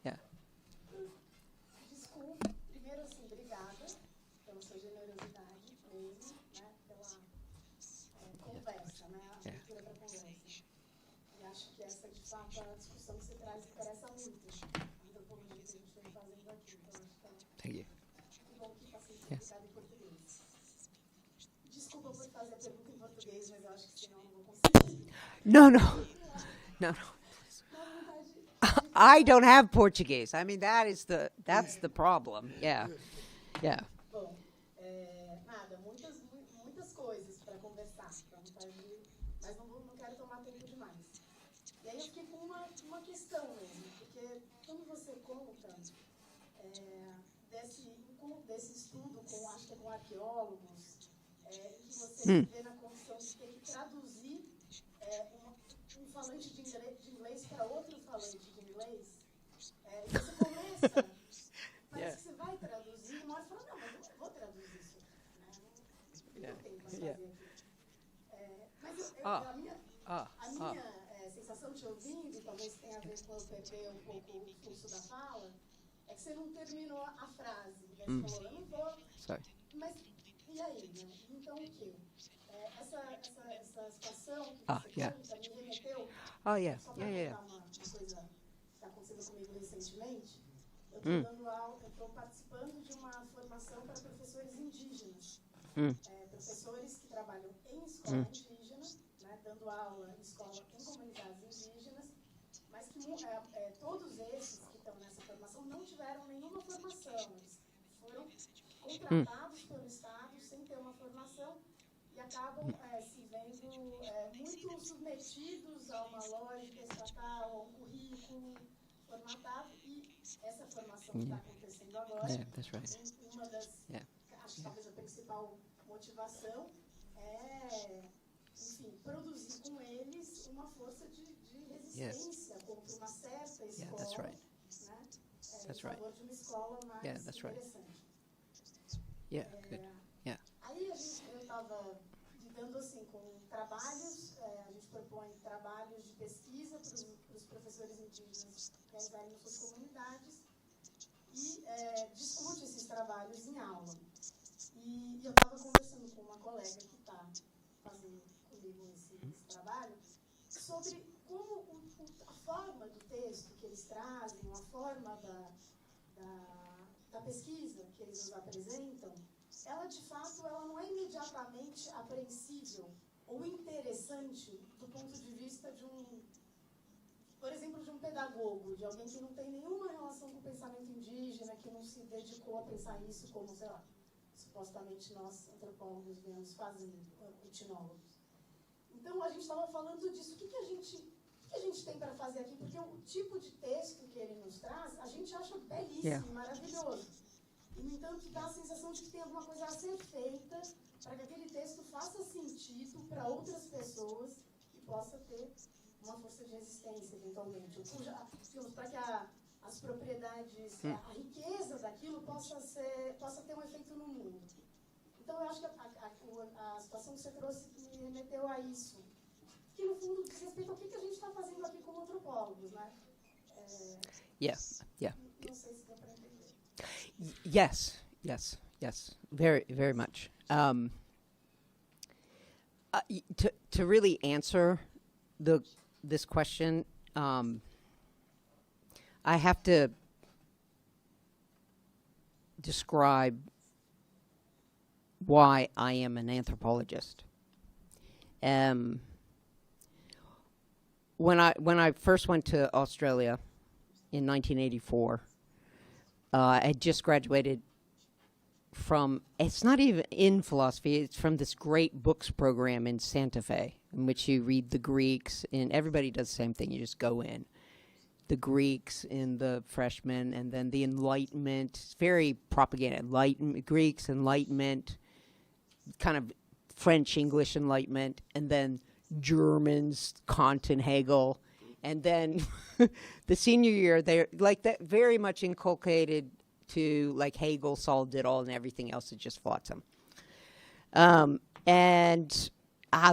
Yeah. Desculpe, primeiro assim, obrigada pela sua generosidade mesmo, né, pela conversa, né, a abertura para conversa. E acho que essa, de fato, é a discussão que você traz interessa muito a antropologia que a gente vem fazendo aqui. Então, acho que Thank you. que bom que está sendo explicado em português. Desculpa por fazer a pergunta em português, mas eu acho que senão eu não vou conseguir. No. I don't have Portuguese. I mean, that's the problem. Yeah. Bom, nada, muitas coisas para conversar, mas não quero tomar tempo demais. E aí eu fiquei com uma questão mesmo, porque quando você conta desse estudo acho que é com arqueólogos, em que você vê na condição de ter que traduzir um falante de inglês para outro falante de inglês, e você começa, parece que você vai traduzir, e uma hora você fala, não, mas eu não vou traduzir isso, né? Não tem para fazer aqui. Mas a minha sensação te ouvindo, e talvez tenha a ver com eu perder um pouco o fluxo da fala, é que você não terminou a frase. Você falou, eu não vou. Sorry. Mas, e aí, né? Então, o quê? Essa situação que você conta me remeteu. Só para contar uma coisa que está acontecendo comigo recentemente. Eu estou dando aula, eu estou participando de uma formação para professores indígenas. Professores que trabalham em escola indígena, né, dando aula em escola em comunidades indígenas, mas que todos esses que estão nessa formação não tiveram nenhuma formação. Eles foram contratados pelo Estado sem ter uma formação. E acabam se vendo muito submetidos a uma lógica estatal, a um currículo formatado, e essa formação que está acontecendo agora, uma das, acho que talvez a principal motivação é, enfim, produzir com eles uma força de resistência contra uma certa escola, né? Em favor de uma escola mais interessante. Aí eu estava lidando assim com trabalhos, a gente propõe trabalhos de pesquisa para os professores indígenas realizarem nas suas comunidades e discute esses trabalhos em aula. E eu estava conversando com uma colega que está fazendo comigo esse trabalho sobre como a forma do texto que eles trazem, a forma da pesquisa que eles nos apresentam, ela de fato ela não é imediatamente apreensível ou interessante do ponto de vista de por exemplo, de um pedagogo, de alguém que não tem nenhuma relação com o pensamento indígena, que não se dedicou a pensar isso como, sei lá, supostamente nós, antropólogos, viemos fazendo, etnólogos. Então, a gente estava falando disso. O que a gente tem para fazer aqui? Porque o tipo de texto que ele nos traz, a gente acha belíssimo, maravilhoso. E, no entanto, dá a sensação de que tem alguma coisa a ser feita para que aquele texto faça sentido para outras pessoas e possa ter uma força de resistência, eventualmente. Para que as propriedades, a riqueza daquilo possa ter um efeito no mundo. Então, eu acho que a situação que você trouxe me remeteu a isso. Que, no fundo, diz respeito ao que a gente está fazendo aqui como antropólogos, né? Não sei se deu para entender. Yes. Very, very much. To really answer this question, I have to describe why I am an anthropologist. When I first went to Australia in 1984, I had just graduated from, it's not even in philosophy, it's from this great books program in Santa Fe, in which you read the Greeks, and everybody does the same thing, you just go in. The Greeks in the freshmen, and then the Enlightenment, it's very propaganda, Greeks, Enlightenment, kind of French, English Enlightenment, and then Germans, Kant and Hegel, and then the senior year, they're like that very much inculcated to like Hegel solved it all and everything else is just flotsam. And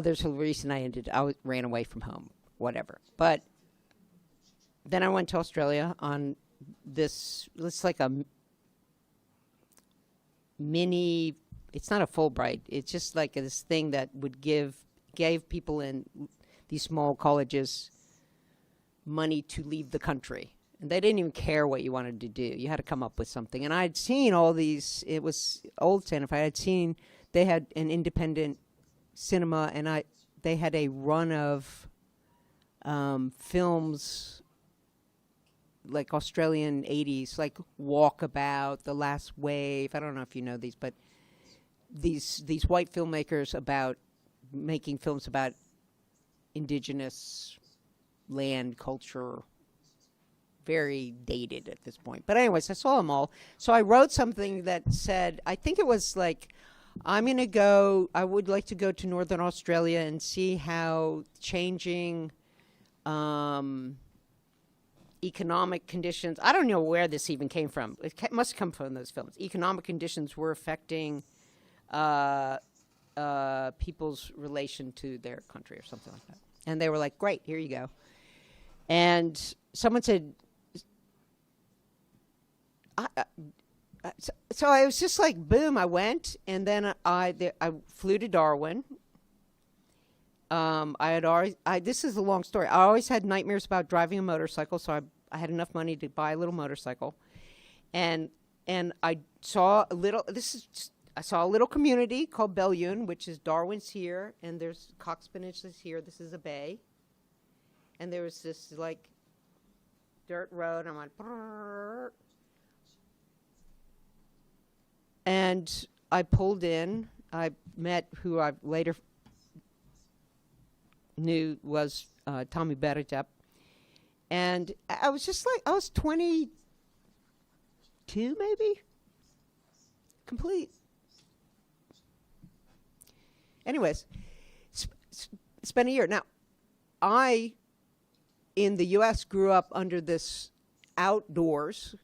there's a reason I ran away from home, whatever. But then I went to Australia on this, it's like a mini, it's not a Fulbright, it's just like this thing that would gave people in these small colleges money to leave the country. And they didn't even care what you wanted to do. You had to come up with something. And I'd seen all these, it was old Santa Fe, I'd seen they had an independent cinema, and they had a run of films like Australian 80s, like Walkabout, The Last Wave, I don't know if you know these, but these white filmmakers about making films about indigenous land, culture, very dated at this point. But anyways, I saw them all. So I wrote something that said, I think it was like, I would like to go to Northern Australia and see how changing economic conditions, I don't know where this even came from. It must come from those films. Economic conditions were affecting people's relation to their country or something like that. And they were like, great, here you go. And someone said, so I was just like, boom, I went. And then I flew to Darwin. This is a long story. I always had nightmares about driving a motorcycle, so I had enough money to buy a little motorcycle. And I saw a little community called Belleune, which is Darwin's here, and there's Cox Peninsula's here. This is a bay. And there was this, like, dirt road. I went, brrr. And I pulled in, I met, who I later knew was Tommy Berejap. And I was just like, I was 22 maybe? Complete. Anyways, spent a year. Now, I, in the U.S., grew up under this outdoors,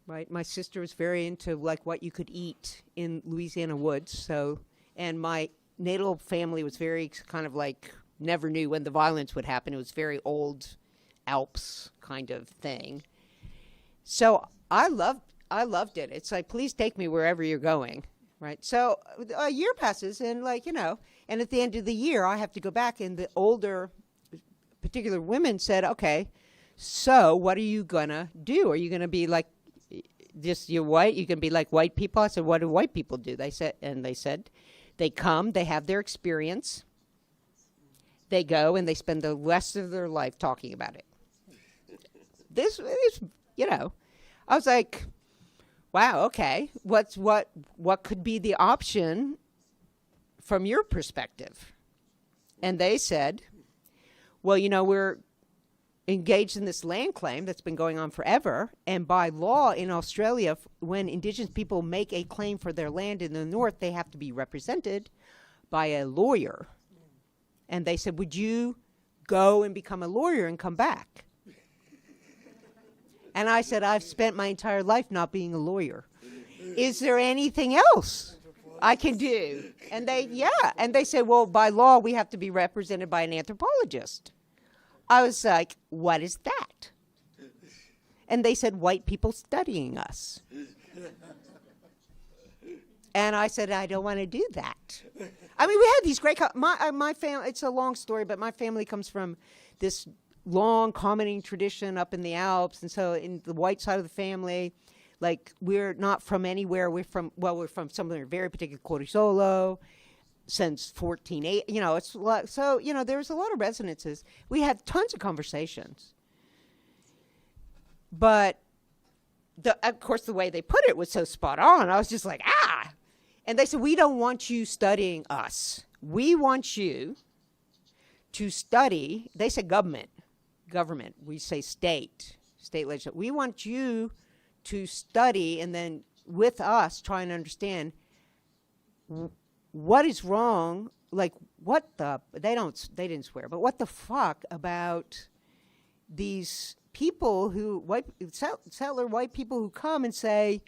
right? My sister was very into like what you could eat in Louisiana woods. So, and my natal family was very kind of like, never knew when the violence would happen. It was very old Alps kind of thing. So I loved it. It's like, please take me wherever you're going, right? So a year passes, and like, you know, and at the end of the year, I have to go back, and the older, particular women said, okay, so what are you gonna do? Are you gonna be like, just you're white? You can be like white people? I said, what do white people do? They said, they come, they have their experience, they go, and they spend the rest of their life talking about it. This is, you know, I was like, wow, okay, what could be the option from your perspective? And they said, well, you know, we're engaged in this land claim that's been going on forever, and by law in Australia, when Indigenous people make a claim for their land in the north, they have to be represented by a lawyer. And they said, would you go and become a lawyer and come back? And I said, I've spent my entire life not being a lawyer. Is there anything else I can do? And they said, well, by law, we have to be represented by an anthropologist. I was like, what is that? And they said, white people studying us. And I said, I don't want to do that. I mean, we had these great, my family, it's a long story, but my family comes from this long commenting tradition up in the Alps. And so in the white side of the family, like, we're not from anywhere. We're from somewhere very particular, Corisolo, since 1480. You know, it's so, you know, there's a lot of resonances. We had tons of conversations. But, of course, the way they put it was so spot on. I was just like, ah! And they said, we don't want you studying us. We want you to study, they said government. We say state legislature. We want you to study, and then with us try and understand what is wrong, like they didn't swear, but what the fuck about these people who, settler white people who come and say,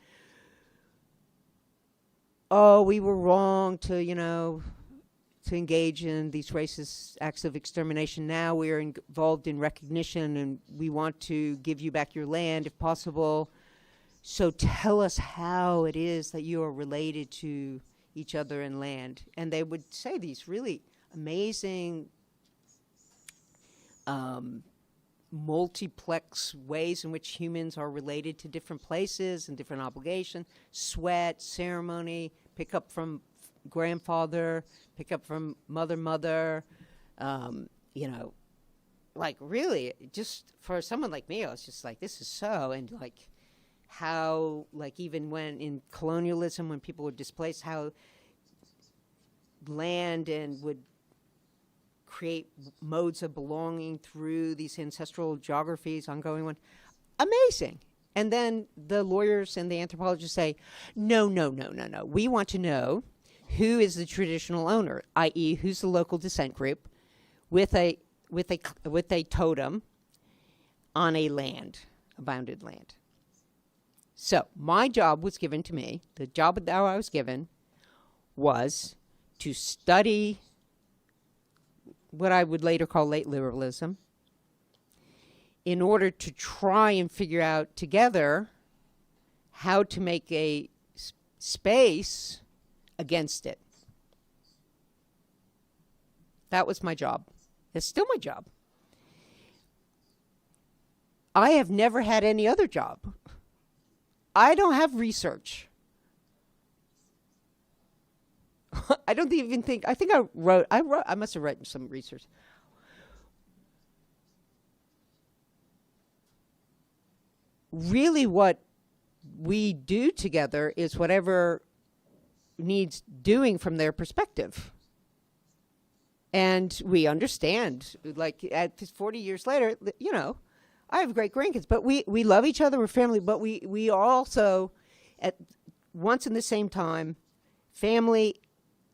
oh, we were wrong to, you know, to engage in these racist acts of extermination. Now we are involved in recognition, and we want to give you back your land if possible. So tell us how it is that you are related to each other in land. And they would say these really amazing multiplex ways in which humans are related to different places and different obligations, sweat, ceremony, pick up from grandfather, pick up from mother, you know, like really just for someone like me, I was just like, this is so, and like how, like even when in colonialism, when people were displaced, how land and would create modes of belonging through these ancestral geographies, ongoing one. Amazing. And then the lawyers and the anthropologists say, no. We want to know who is the traditional owner, i.e., who's the local descent group with a totem on a land, a bounded land. So my job was given to me. The job that I was given was to study what I would later call late liberalism, in order to try and figure out together how to make a space against it. That was my job. It's still my job. I have never had any other job. I don't have research. I don't even think, I think I must have written some research. Really what we do together is whatever needs doing from their perspective. And we understand, like, at 40 years later, you know, I have great grandkids, but we love each other, we're family, but we are also, at once in the same time, family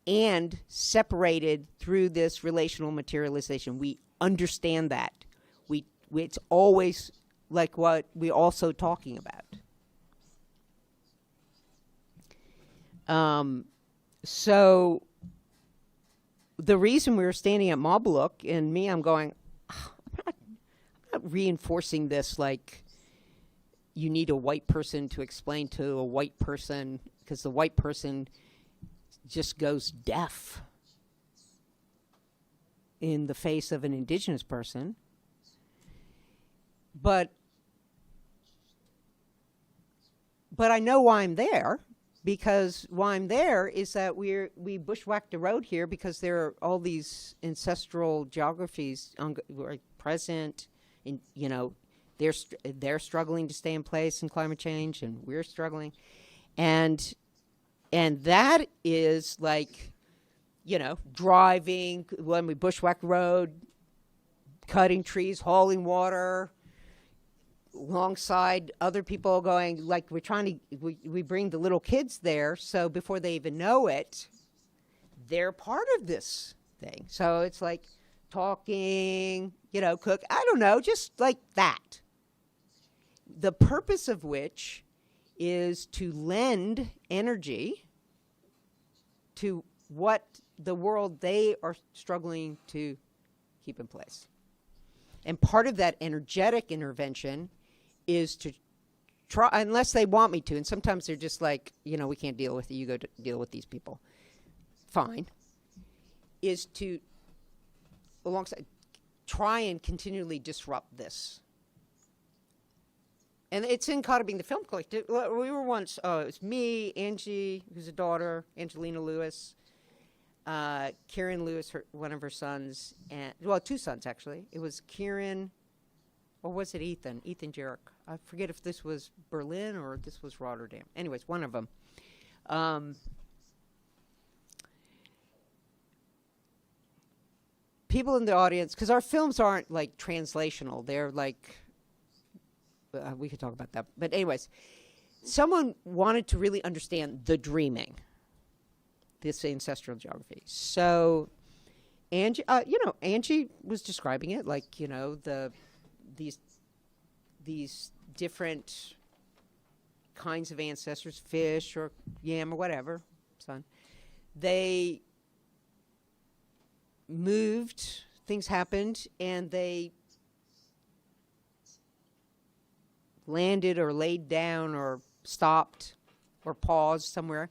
and separated through this relational materialization. We understand that. It's always like what we're also talking about. So the reason we were standing at Moblook, and me, I'm going, I'm not reinforcing this like you need a white person to explain to a white person, because the white person just goes deaf in the face of an indigenous person. But I know why I'm there, because why I'm there is that we bushwhacked the road here because there are all these ancestral geographies present, in, you know, they're struggling to stay in place in climate change, and we're struggling, and that is like, you know, driving when we bushwhack the road, cutting trees, hauling water, alongside other people going, like, we're trying to, we bring the little kids there, so before they even know it, they're part of this thing. So it's like talking, you know, cook, I don't know, just like that. The purpose of which is to lend energy to what the world they are struggling to keep in place. And part of that energetic intervention is to try, unless they want me to, and sometimes they're just like, you know, we can't deal with it, you go to deal with these people. Fine. Is to, alongside, try and continually disrupt this. And it's in Caught Being the Film Collective. We were once, it was me, Angie, who's a daughter, Angelina Lewis, Kieran Lewis, one of her sons, and, well, two sons, actually. It was Kieran, or was it Ethan? Ethan Jarek. I forget if this was Berlin or this was Rotterdam. Anyways, one of them. People in the audience, because our films aren't, like, translational. They're, like, we could talk about that. But anyways, someone wanted to really understand the dreaming, this ancestral geography. So Angie, you know, Angie was describing it like, you know, these different kinds of ancestors, fish or yam or whatever, son. They moved, things happened, and they landed or laid down or stopped or paused somewhere,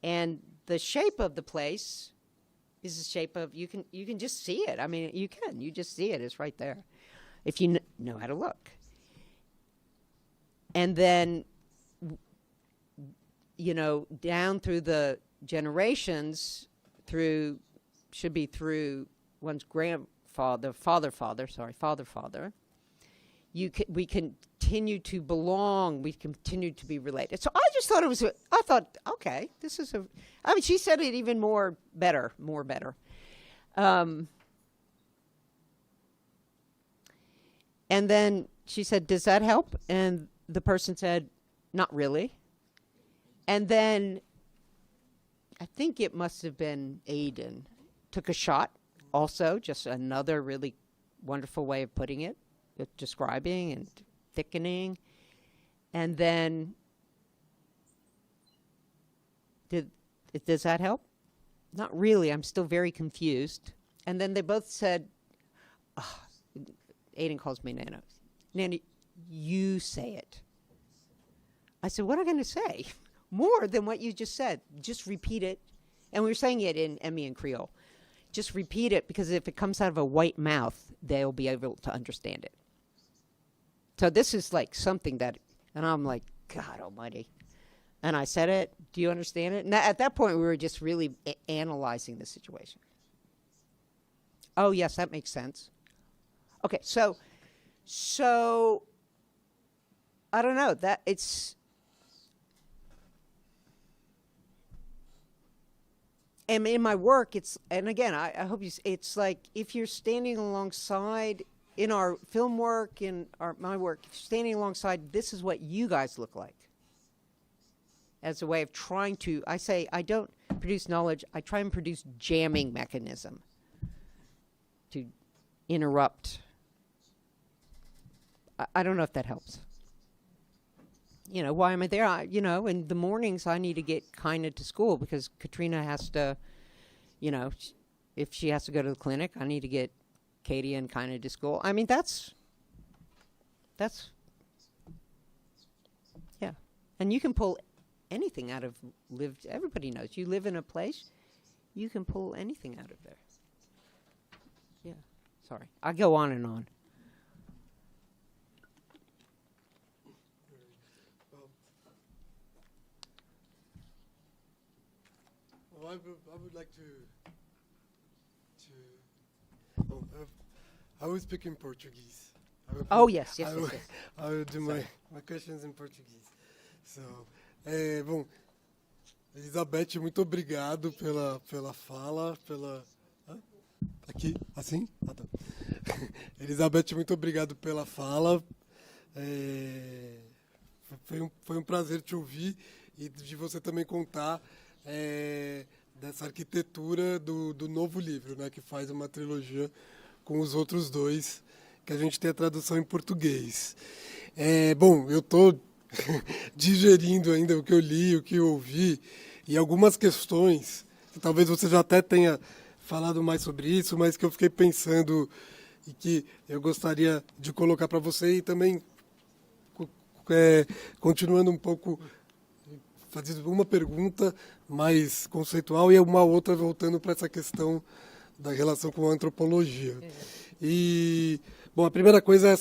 and the shape of the place is the shape of, you can just see it. I mean, you just see it. It's right there if you know how to look. And then, you know, down through the generations, should be through one's father, we continue to belong, we continue to be related. So I just thought okay, this is I mean, she said it even more better. And then she said, does that help? And the person said, not really. And then I think it must have been Aiden took a shot also, just another really wonderful way of putting it, describing and thickening. And then, does that help? Not really. I'm still very confused. And then they both said, Aiden calls me Nana. Nana, you say it. I said, what am I going to say? More than what you just said. Just repeat it. And we were saying it in Emmy and Creole. Just repeat it, because if it comes out of a white mouth, they'll be able to understand it. So this is like something that, and I'm like, God almighty. And I said it, do you understand it? And at that point, we were just really analyzing the situation. Oh, yes, that makes sense. Okay, so I don't know, that it's, and in my work, and again, I hope it's like if you're standing alongside in our film work, my work, if you're standing alongside, this is what you guys look like. As a way of trying to, I say, I don't produce knowledge, I try and produce jamming mechanism to interrupt. I don't know if that helps. Why am I there? In the mornings I need to get Kinda to school because Katrina has to, if she has to go to the clinic, I need to get Katie and Kinda to school. I mean, that's, yeah. And you can pull anything out of everybody knows. You live in a place, you can pull anything out of there. Yeah, sorry. I go on and on. I would like to I will speak in Portuguese. Yes. I will do my questions in Portuguese. So, bom, Elizabeth, muito obrigado pela fala, aqui, assim? Ah, tá. Elizabeth, muito obrigado pela fala. Foi um prazer te ouvir e de você também contar dessa arquitetura do novo livro, né, que faz uma trilogia com os outros dois, que a gente tem a tradução em português. Bom, eu estou digerindo ainda o que eu li, o que eu ouvi, e algumas questões, que talvez você já até tenha falado mais sobre isso, mas que eu fiquei pensando e que eu gostaria de colocar para você e também continuando um pouco, fazer uma pergunta mais conceitual e uma outra voltando para essa questão da relação com a antropologia. E, bom, a primeira coisa é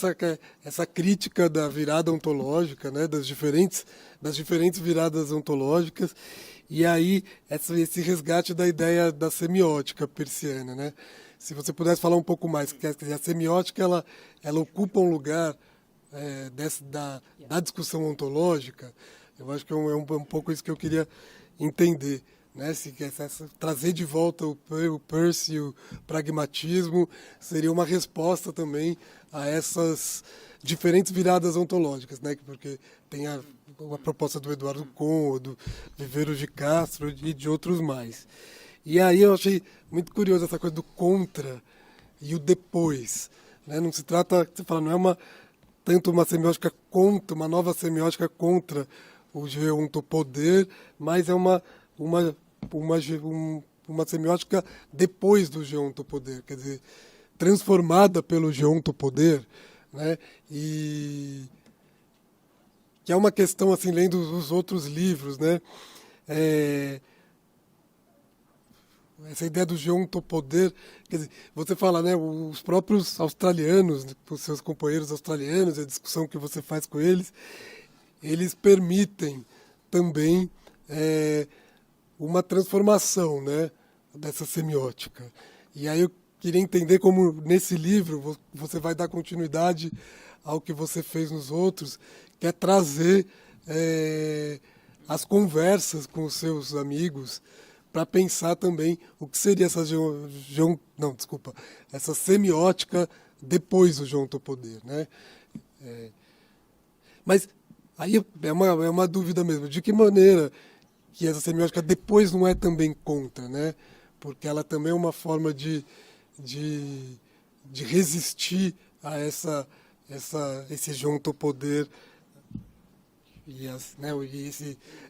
essa crítica da virada ontológica, né, das diferentes viradas ontológicas, e aí esse resgate da ideia da semiótica peirciana, né? Se você pudesse falar um pouco mais, quer dizer, a semiótica ela ocupa um lugar da discussão ontológica. Eu acho que é um pouco isso que eu queria entender, né? Trazer de volta o Peircean e o pragmatismo seria uma resposta também a essas diferentes viradas ontológicas, né? Porque tem a proposta do Eduardo Con, do Viveiros de Castro e de outros mais. E aí eu achei muito curioso essa coisa do contra e o depois, né? Não se trata, você fala, não é tanto uma semiótica contra, uma nova semiótica contra o geontopoder, mas é uma semiótica depois do geontopoder, quer dizer, transformada pelo geontopoder, né? E que é uma questão, assim, lendo os outros livros, né? Essa ideia do geontopoder, quer dizer, você fala, né, os próprios australianos, os seus companheiros australianos, a discussão que você faz com eles permitem também uma transformação, né, dessa semiótica. E aí eu queria entender como, nesse livro, você vai dar continuidade ao que você fez nos outros, que é trazer as conversas com os seus amigos para pensar também o que seria essa semiótica depois do geontopoder, né? Mas aí é uma dúvida mesmo, de que maneira que essa semiótica depois não é também contra, né? Porque ela também é uma forma de resistir a esse geontopoder e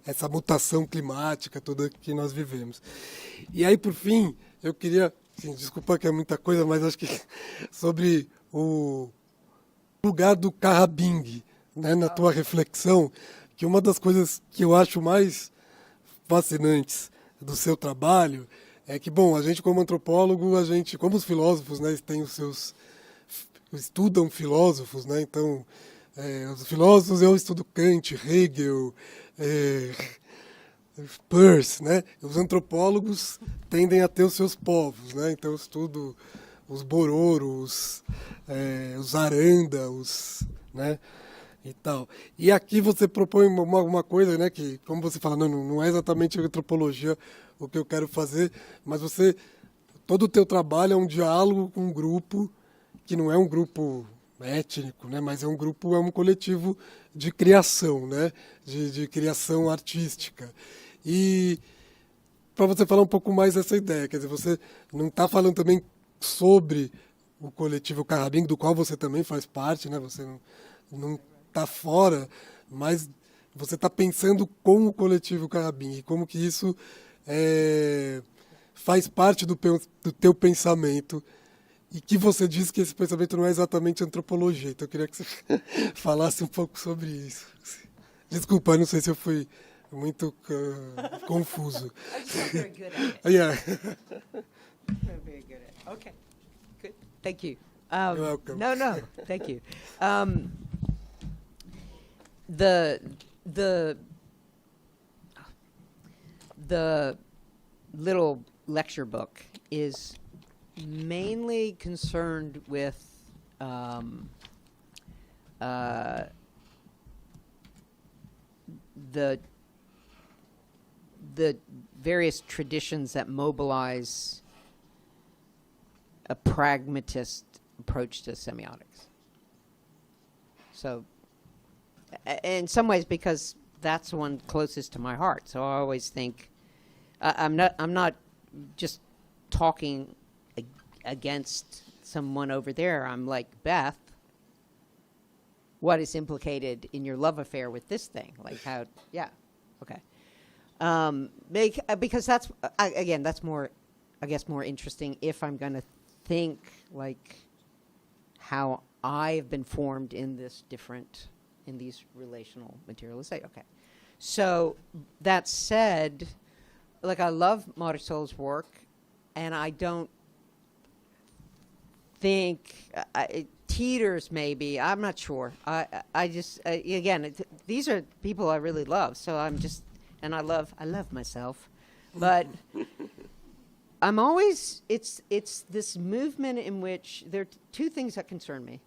essa mutação climática toda que nós vivemos. E aí, por fim, eu queria, assim, desculpa que é muita coisa, mas acho que sobre o lugar do Carrabing, né, na tua reflexão, que uma das coisas que eu acho mais fascinantes do seu trabalho é que, bom, a gente como antropólogo, como os filósofos, né, estudam filósofos, né, então os filósofos eu estudo Kant, Hegel, Peirce, né? Os antropólogos tendem a ter os seus povos, né? Então eu estudo os Bororo, os Aranda, né? e tal. E aqui você propõe uma coisa, né, que, como você fala, não é exatamente a antropologia o que eu quero fazer, mas todo o teu trabalho é um diálogo com um grupo que não é um grupo étnico, né, mas é um coletivo de criação, né, de criação artística. E para você falar um pouco mais dessa ideia, quer dizer, você não está falando também sobre o coletivo Carrabing, do qual você também faz parte, né? Você não está fora, mas você está pensando com o coletivo Carrabing e como que isso faz parte do teu pensamento e que você diz que esse pensamento não é exatamente antropologia. Então eu queria que você falasse um pouco sobre isso. Desculpa, eu não sei se eu fui muito confuso. I'm just not very good at it. Yeah. Not very good at it. Okay, good. Thank you. You're welcome. No, thank you. The little lecture book is mainly concerned with the various traditions that mobilize a pragmatist approach to semiotics. So, in some ways, because that's the one closest to my heart. So I always think I'm not just talking against someone over there. I'm like, Beth, what is implicated in your love affair with this thing? Like how? Yeah, okay. Because that's again, that's more, I guess, more interesting if I'm going to think like how I have been formed in these relational materialization. Okay. So that said, like I love Marisol's work, and I don't think it teeters maybe. I'm not sure. I just again, these are people I really love. So I'm just, and I love myself, but I'm always, it's this movement in which there are two things that concern me.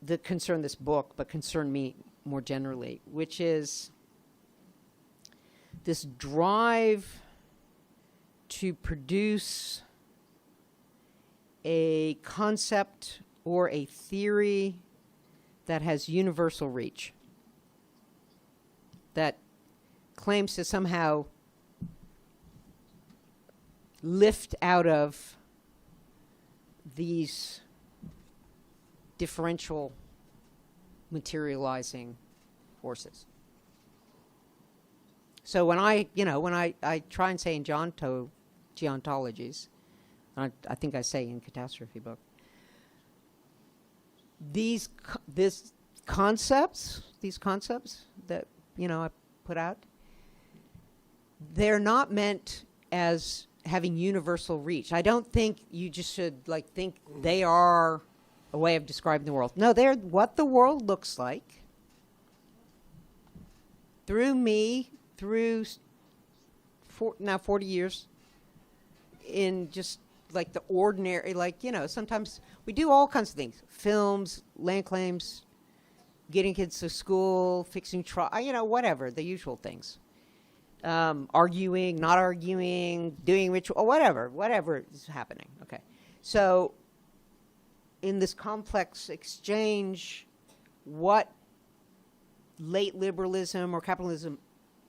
That concern this book, but concern me more generally, which is this drive to produce a concept or a theory that has universal reach, that claims to somehow lift out of these differential materializing forces. So when I try and say in geontologies, I think I say in catastrophe book, these concepts that I put out, they're not meant as having universal reach. I don't think you just should think they are a way of describing the world. No, they're what the world looks like through me, through now 40 years in just the ordinary, sometimes we do all kinds of things. Films, land claims, getting kids to school, fixing whatever, the usual things. Arguing, not arguing, doing ritual, whatever is happening. Okay. So in this complex exchange, what late liberalism or capitalism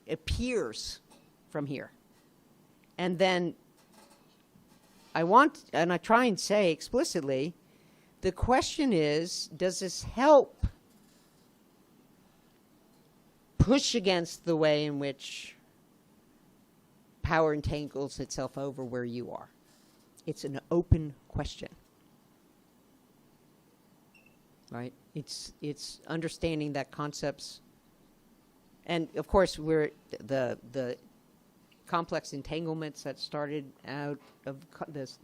appears from here. And then I try and say explicitly, the question is, does this help push against the way in which power entangles itself over where you are? It's an open question, right? It's understanding that concepts, and of course we're the complex entanglements that started out of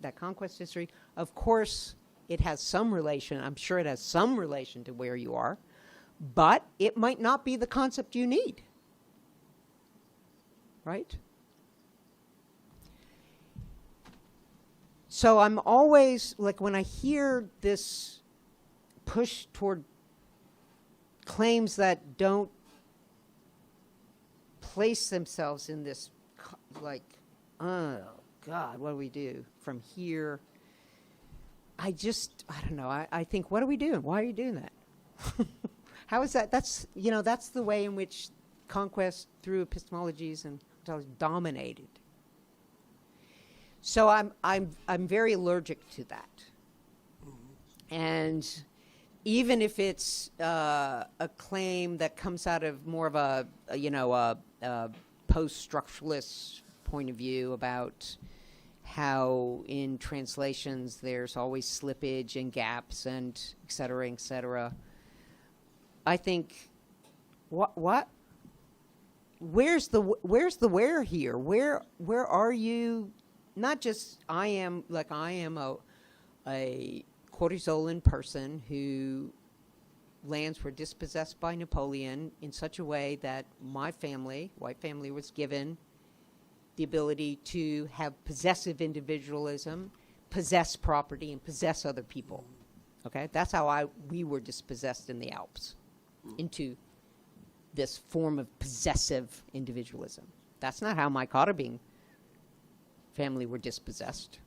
that conquest history. Of course, it has some relation. I'm sure it has some relation to where you are, but it might not be the concept you need, right? So I'm always, when I hear this push toward claims that don't place themselves in this, like, oh, God, what do we do from here? I don't know. I think, what are we doing? Why are you doing that? How is that? That's the way in which conquest through epistemologies and dominated. So I'm very allergic to that. And even if it's a claim that comes out of more of a post-structuralist point of view about how in translations there's always slippage and gaps and et cetera, I think, what? Where's the where here? Where are you? Not just I am a Cortisolan person who lands were dispossessed by Napoleon in such a way that my family, white family, was given the ability to have possessive individualism, possess property, and possess other people. Okay, that's how we were dispossessed in the Alps into this form of possessive individualism. That's not how my Cotabing family were dispossessed,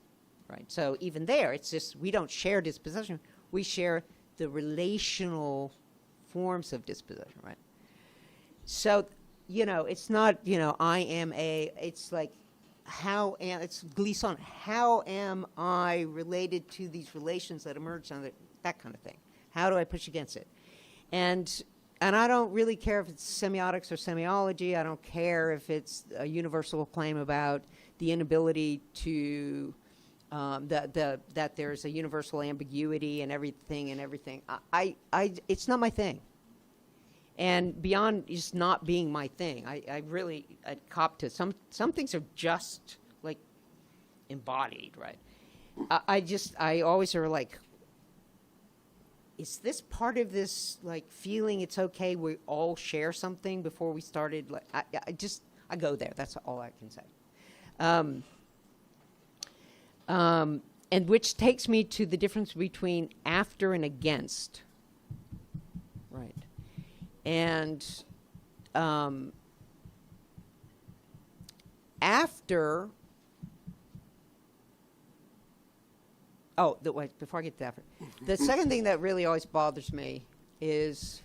right? So even there, it's just we don't share dispossession. We share the relational forms of dispossession, right? So, it's not, I am it's like, it's Glissant, how am I related to these relations that emerge, and that kind of thing? How do I push against it? And I don't really care if it's semiotics or semiology. I don't care if it's a universal claim about the inability to, that there's a universal ambiguity and everything. It's not my thing. And beyond just not being my thing, I cop to some things are just like embodied, right? I always are like, is this part of this like feeling it's okay we all share something before we started? Like I go there. That's all I can say. And which takes me to the difference between after and against. Right. And after, wait, before I get to after, the second thing that really always bothers me is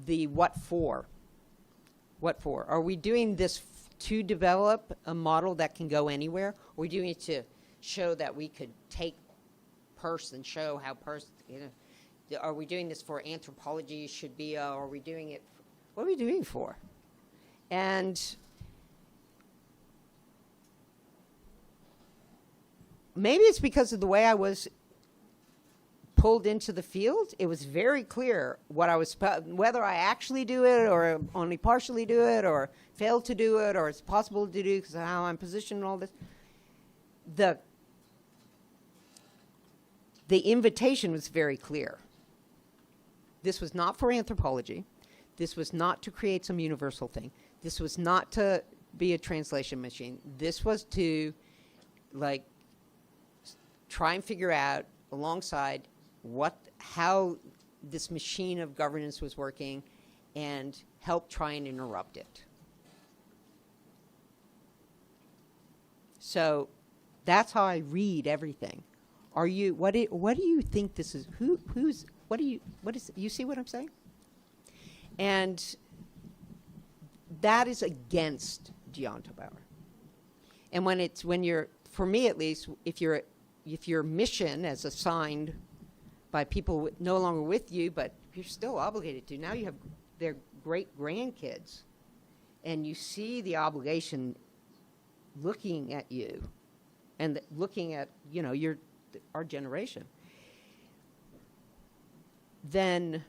the what for. What for? Are we doing this to develop a model that can go anywhere? Or are we doing it to show that we could take Peirce and show how Peirce, are we doing this for anthropology should be, or are we doing it, what are we doing for? And maybe it's because of the way I was pulled into the field. It was very clear what I was, whether I actually do it or only partially do it or fail to do it or it's possible to do because of how I'm positioned and all this. The invitation was very clear. This was not for anthropology. This was not to create some universal thing. This was not to be a translation machine. This was to, like, try and figure out alongside how this machine of governance was working and help try and interrupt it. So that's how I read everything. What do you think this is? You see what I'm saying? And that is against geontopower. And for me at least, if your mission as assigned by people no longer with you, but you're still obligated to, now you have their great grandkids, and you see the obligation looking at you and looking at, our generation, then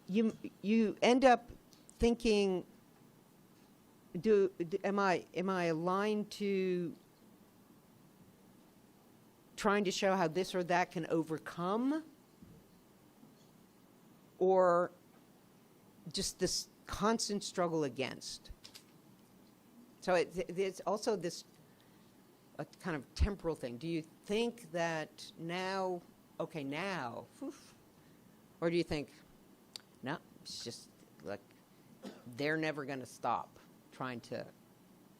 you end up thinking, am I aligned to trying to show how this or that can overcome, or just this constant struggle against? So it's also this a kind of temporal thing. Do you think that now, okay, now, or do you think, no, it's just like they're never going to stop trying to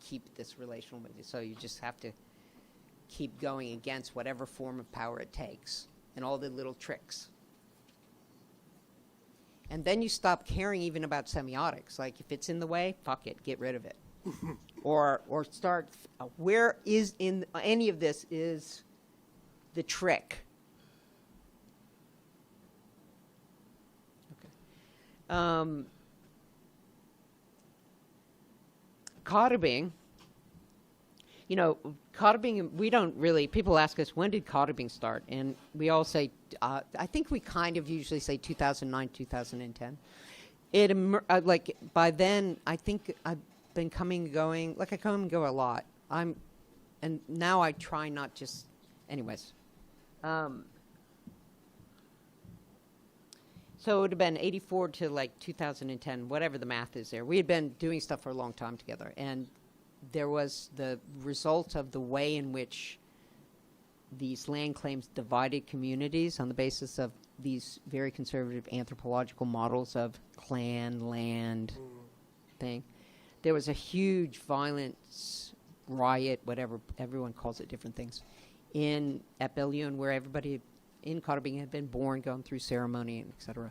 keep this relational with you, so you just have to keep going against whatever form of power it takes and all the little tricks. And then you stop caring even about semiotics. Like, if it's in the way, fuck it, get rid of it. or start, where is in any of this is the trick? Okay. Codabing, you know, codabing, we don't really, people ask us, when did codabing start? And we all say, I think we kind of usually say 2009, 2010. Like, by then, I think I've been coming and going, like I come and go a lot. And now I try not just, anyways. So it would have been 84 to like 2010, whatever the math is there. We had been doing stuff for a long time together, and there was the result of the way in which these land claims divided communities on the basis of these very conservative anthropological models of clan, land thing. There was a huge violence, riot, whatever, everyone calls it different things, at Belleune, where everybody in Codabing had been born, going through ceremony, and et cetera.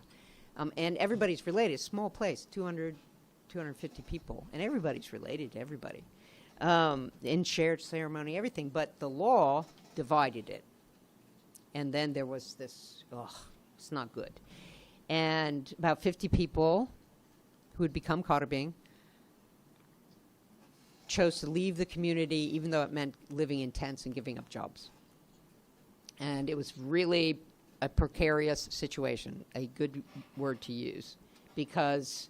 And everybody's related. Small place, 200, 250 people, and everybody's related to everybody. In shared ceremony, everything. But the law divided it. And then there was this, it's not good. And about 50 people who had become Codabing chose to leave the community, even though it meant living in tents and giving up jobs. And it was really a precarious situation, a good word to use, because,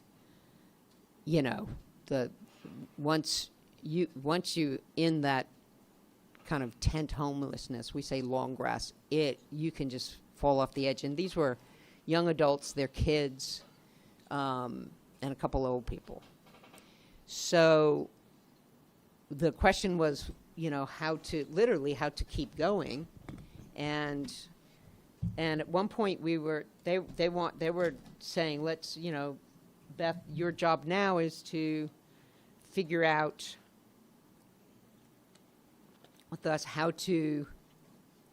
you know, once you in that kind of tent homelessness, we say long grass, you can just fall off the edge. And these were young adults, their kids, and a couple old people. So the question was, you know, how to keep going. And at one point they were saying, let's, you know, Beth, your job now is to figure out with us how to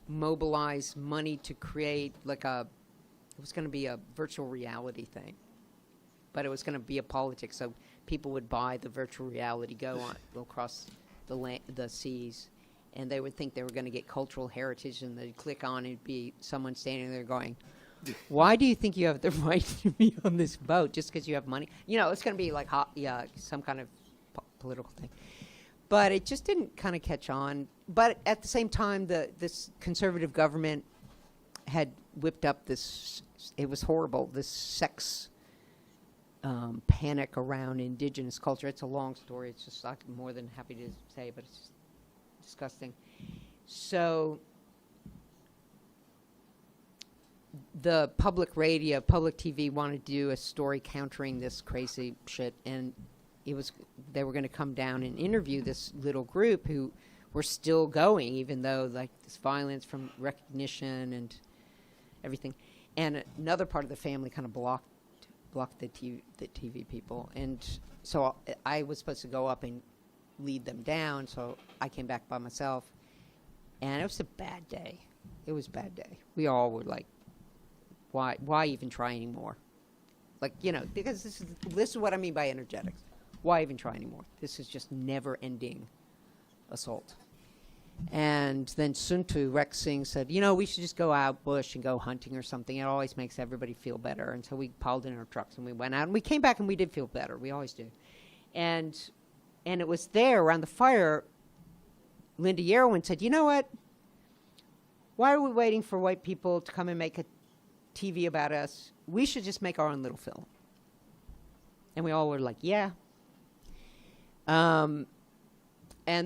mobilize money to create like it was going to be a virtual reality thing, but it was going to be a politics, so people would buy the virtual reality, go across the seas, and they would think they were going to get cultural heritage, and they'd click on and it'd be someone standing there going, why do you think you have the right to be on this boat just because you have money? You know, it's going to be like some kind of political thing. But it just didn't kind of catch on. But at the same time, this conservative government had whipped up this, it was horrible, this sex panic around indigenous culture. It's a long story. It's just I'm more than happy to say, but it's just disgusting. So the public radio, public TV wanted to do a story countering this crazy shit, and they were going to come down and interview this little group who were still going, even though like this violence from recognition and everything. And another part of the family kind of blocked the TV people, and so I was supposed to go up and lead them down. So I came back by myself, and it was a bad day. It was a bad day. We all were like, why even try anymore? Like, you know, because this is what I mean by energetics. Why even try anymore? This is just never-ending assault. And then Suntu Rex Singh said, you know, we should just go out bush and go hunting or something. It always makes everybody feel better. And so we piled in our trucks and we went out, and we came back and we did feel better. We always do. And it was there around the fire, Linda Yerwin said, you know what? Why are we waiting for white people to come and make a TV about us? We should just make our own little film. And we all were like, yeah. And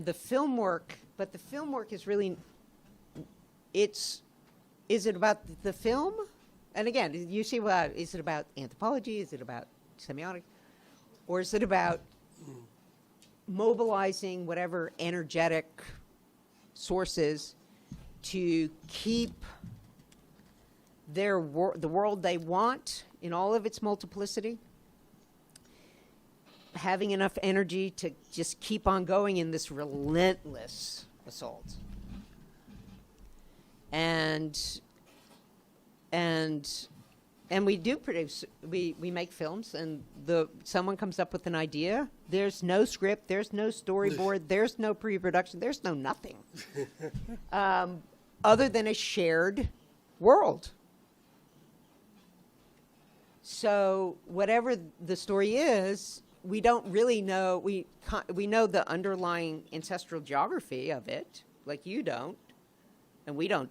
the film work, but the film work is really, is it about the film? And again, you see, is it about anthropology? Is it about semiotics? Or is it about mobilizing whatever energetic sources to keep the world they want in all of its multiplicity, having enough energy to just keep on going in this relentless assault. And we do produce, we make films, and someone comes up with an idea. There's no script, there's no storyboard, there's no pre-production, there's no nothing. Other than a shared world. So whatever the story is, we don't really know. We know the underlying ancestral geography of it, like you don't, and we don't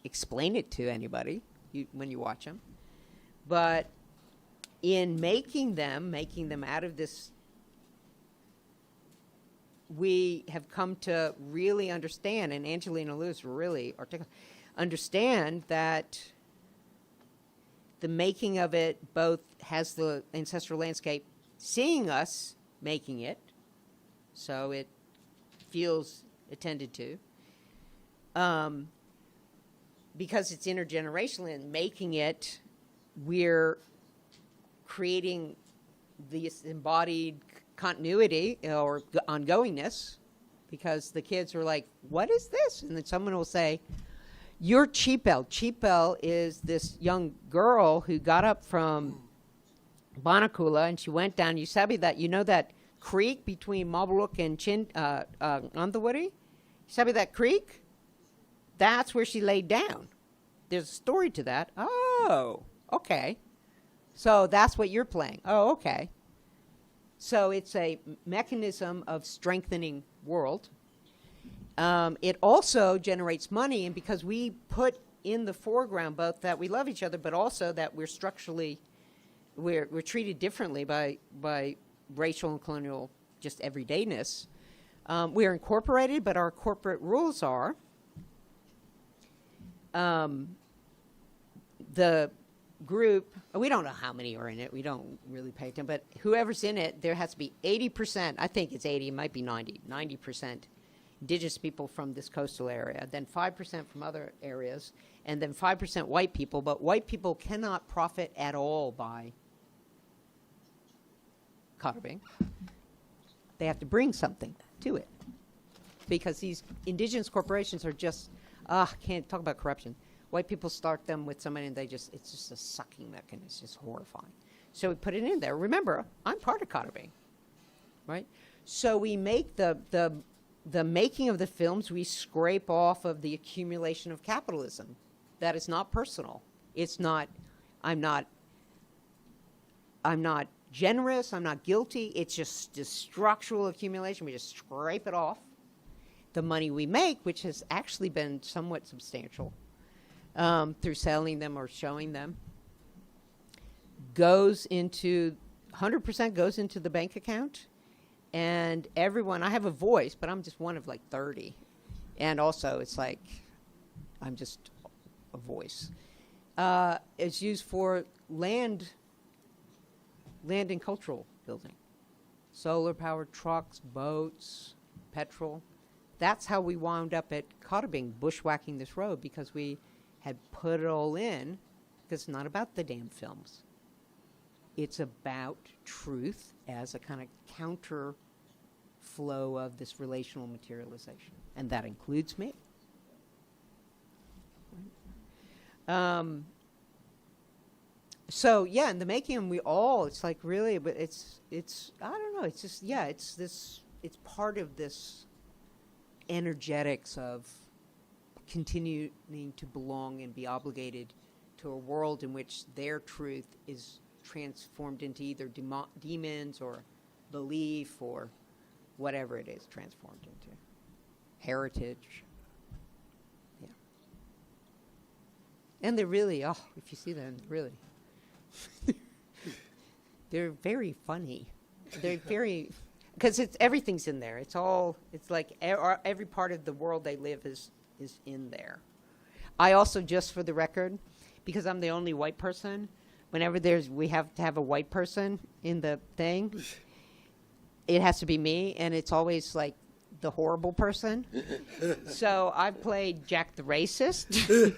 explain it to anybody when you watch them. But in making them out of this, we have come to really understand, and Angelina Lewis really understand that the making of it both has the ancestral landscape seeing us making it, so it feels attended to, because it's intergenerational, and making it, we're creating this embodied continuity or ongoingness, because the kids are like, what is this? And then someone will say, you're Chipel. Chipel is this young girl who got up from Bonacula, and she went down. You know that creek between Mabaluk and Andawari? You sabi that creek? That's where she laid down. There's a story to that. Oh, okay. So that's what you're playing. Oh, okay. So it's a mechanism of strengthening world. It also generates money, and because we put in the foreground both that we love each other, but also that we're structurally, we're treated differently by racial and colonial just everydayness. We're incorporated, but our corporate rules are the group, we don't know how many are in it, we don't really pay attention, but whoever's in it, there has to be 80%, I think it's 80, it might be 90% indigenous people from this coastal area, then 5% from other areas, and then 5% white people, but white people cannot profit at all by carving. They have to bring something to it, because these indigenous corporations are just, can't talk about corruption. White people start them with somebody, and it's just a sucking mechanism. It's just horrifying. So we put it in there. Remember, I'm part of Caribbean, right? So we make the making of the films, we scrape off of the accumulation of capitalism. That is not personal. It's not, I'm not generous, I'm not guilty. It's just structural accumulation. We just scrape it off. The money we make, which has actually been somewhat substantial, through selling them or showing them, goes into, 100% goes into the bank account. And everyone, I have a voice, but I'm just one of like 30. And also, it's like, I'm just a voice. It's used for land and cultural building. Solar-powered trucks, boats, petrol. That's how we wound up at Cottabing, bushwhacking this road, because we had put it all in, because it's not about the damn films. It's about truth as a kind of counter flow of this relational materialization. And that includes me. So, yeah, in the making of them, it's like really, but it's, I don't know, it's just, yeah, it's part of this energetics of continuing to belong and be obligated to a world in which their truth is transformed into either demons or belief or whatever it is transformed into. Heritage. Yeah. And they're really, if you see them, really, they're very funny. They're very, because everything's in there. It's like every part of the world they live is in there. I also, just for the record, because I'm the only white person, whenever we have to have a white person in the thing, it has to be me, and it's always like the horrible person. So I played Jack the racist,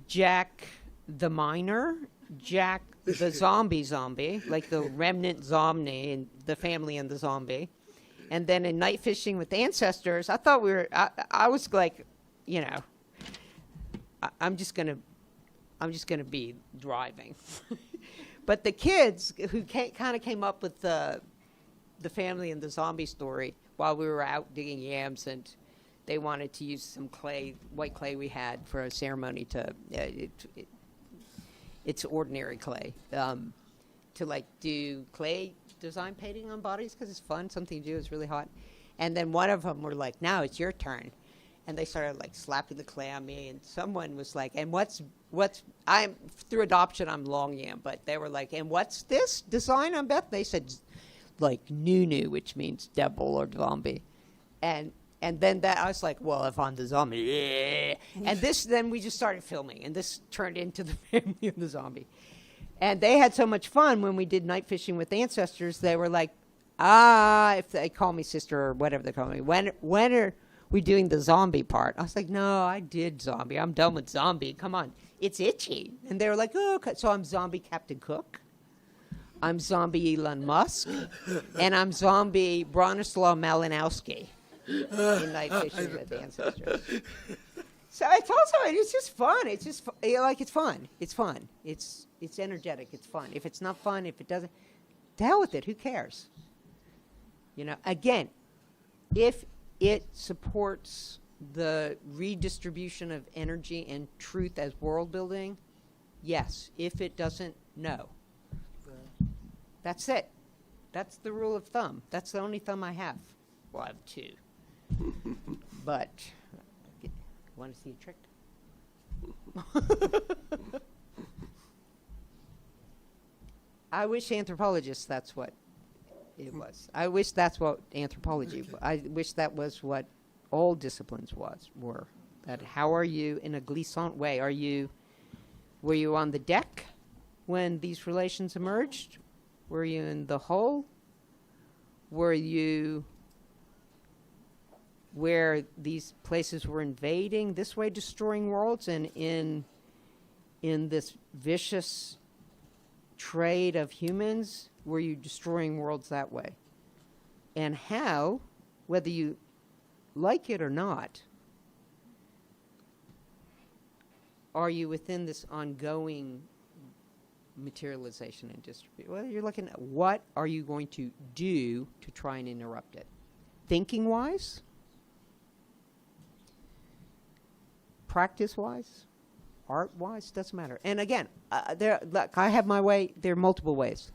Jack the miner, Jack the zombie, like the remnant zombie and the family and the zombie. And then in Night Fishing with Ancestors, I thought I was like, you know, I'm just gonna be driving. But the kids who kind of came up with the family and the zombie story while we were out digging yams, and they wanted to use some white clay we had for a ceremony to, it's ordinary clay, to like do clay design painting on bodies because it's fun, something to do, it's really hot. And then one of them were like, now it's your turn. And they started like slapping the clay on me, and someone was like, and I'm through adoption, I'm long yam, but they were like, and what's this design on Beth? They said like Nunu, which means devil or zombie. And then that I was like, well, if I'm the zombie, yeah. And then we just started filming, and this turned into the family and the zombie. And they had so much fun when we did Night Fishing with Ancestors. They were like, if they call me sister or whatever they call me, when are we doing the zombie part? I was like, no, I did zombie. I'm done with zombie. Come on, it's itchy. And they were like, oh, okay. So I'm zombie Captain Cook. I'm zombie Elon Musk, and I'm zombie Bronislaw Malinowski in Night Fishing with Ancestors. So it's just fun. It's just it's fun. It's fun. It's energetic. It's fun. If it's not fun, if it doesn't, to hell with it. Who cares? You know. Again, if it supports the redistribution of energy and truth as world building, yes. If it doesn't, no. That's it. That's the rule of thumb. That's the only thumb I have. Well, I have two. But, want to see a trick? I wish anthropologists, that's what it was. I wish that's what anthropology, I wish that was what all disciplines were. That how are you in a glissant way? Were you on the deck when these relations emerged? Were you in the hull? Were you where these places were invading this way, destroying worlds, and in this vicious trade of humans, were you destroying worlds that way? And how, whether you like it or not, are you within this ongoing materialization and distribution? Well, you're looking at what are you going to do to try and interrupt it? Thinking-wise? Practice-wise? Art-wise? Doesn't matter. And again, I have my way. There are multiple ways.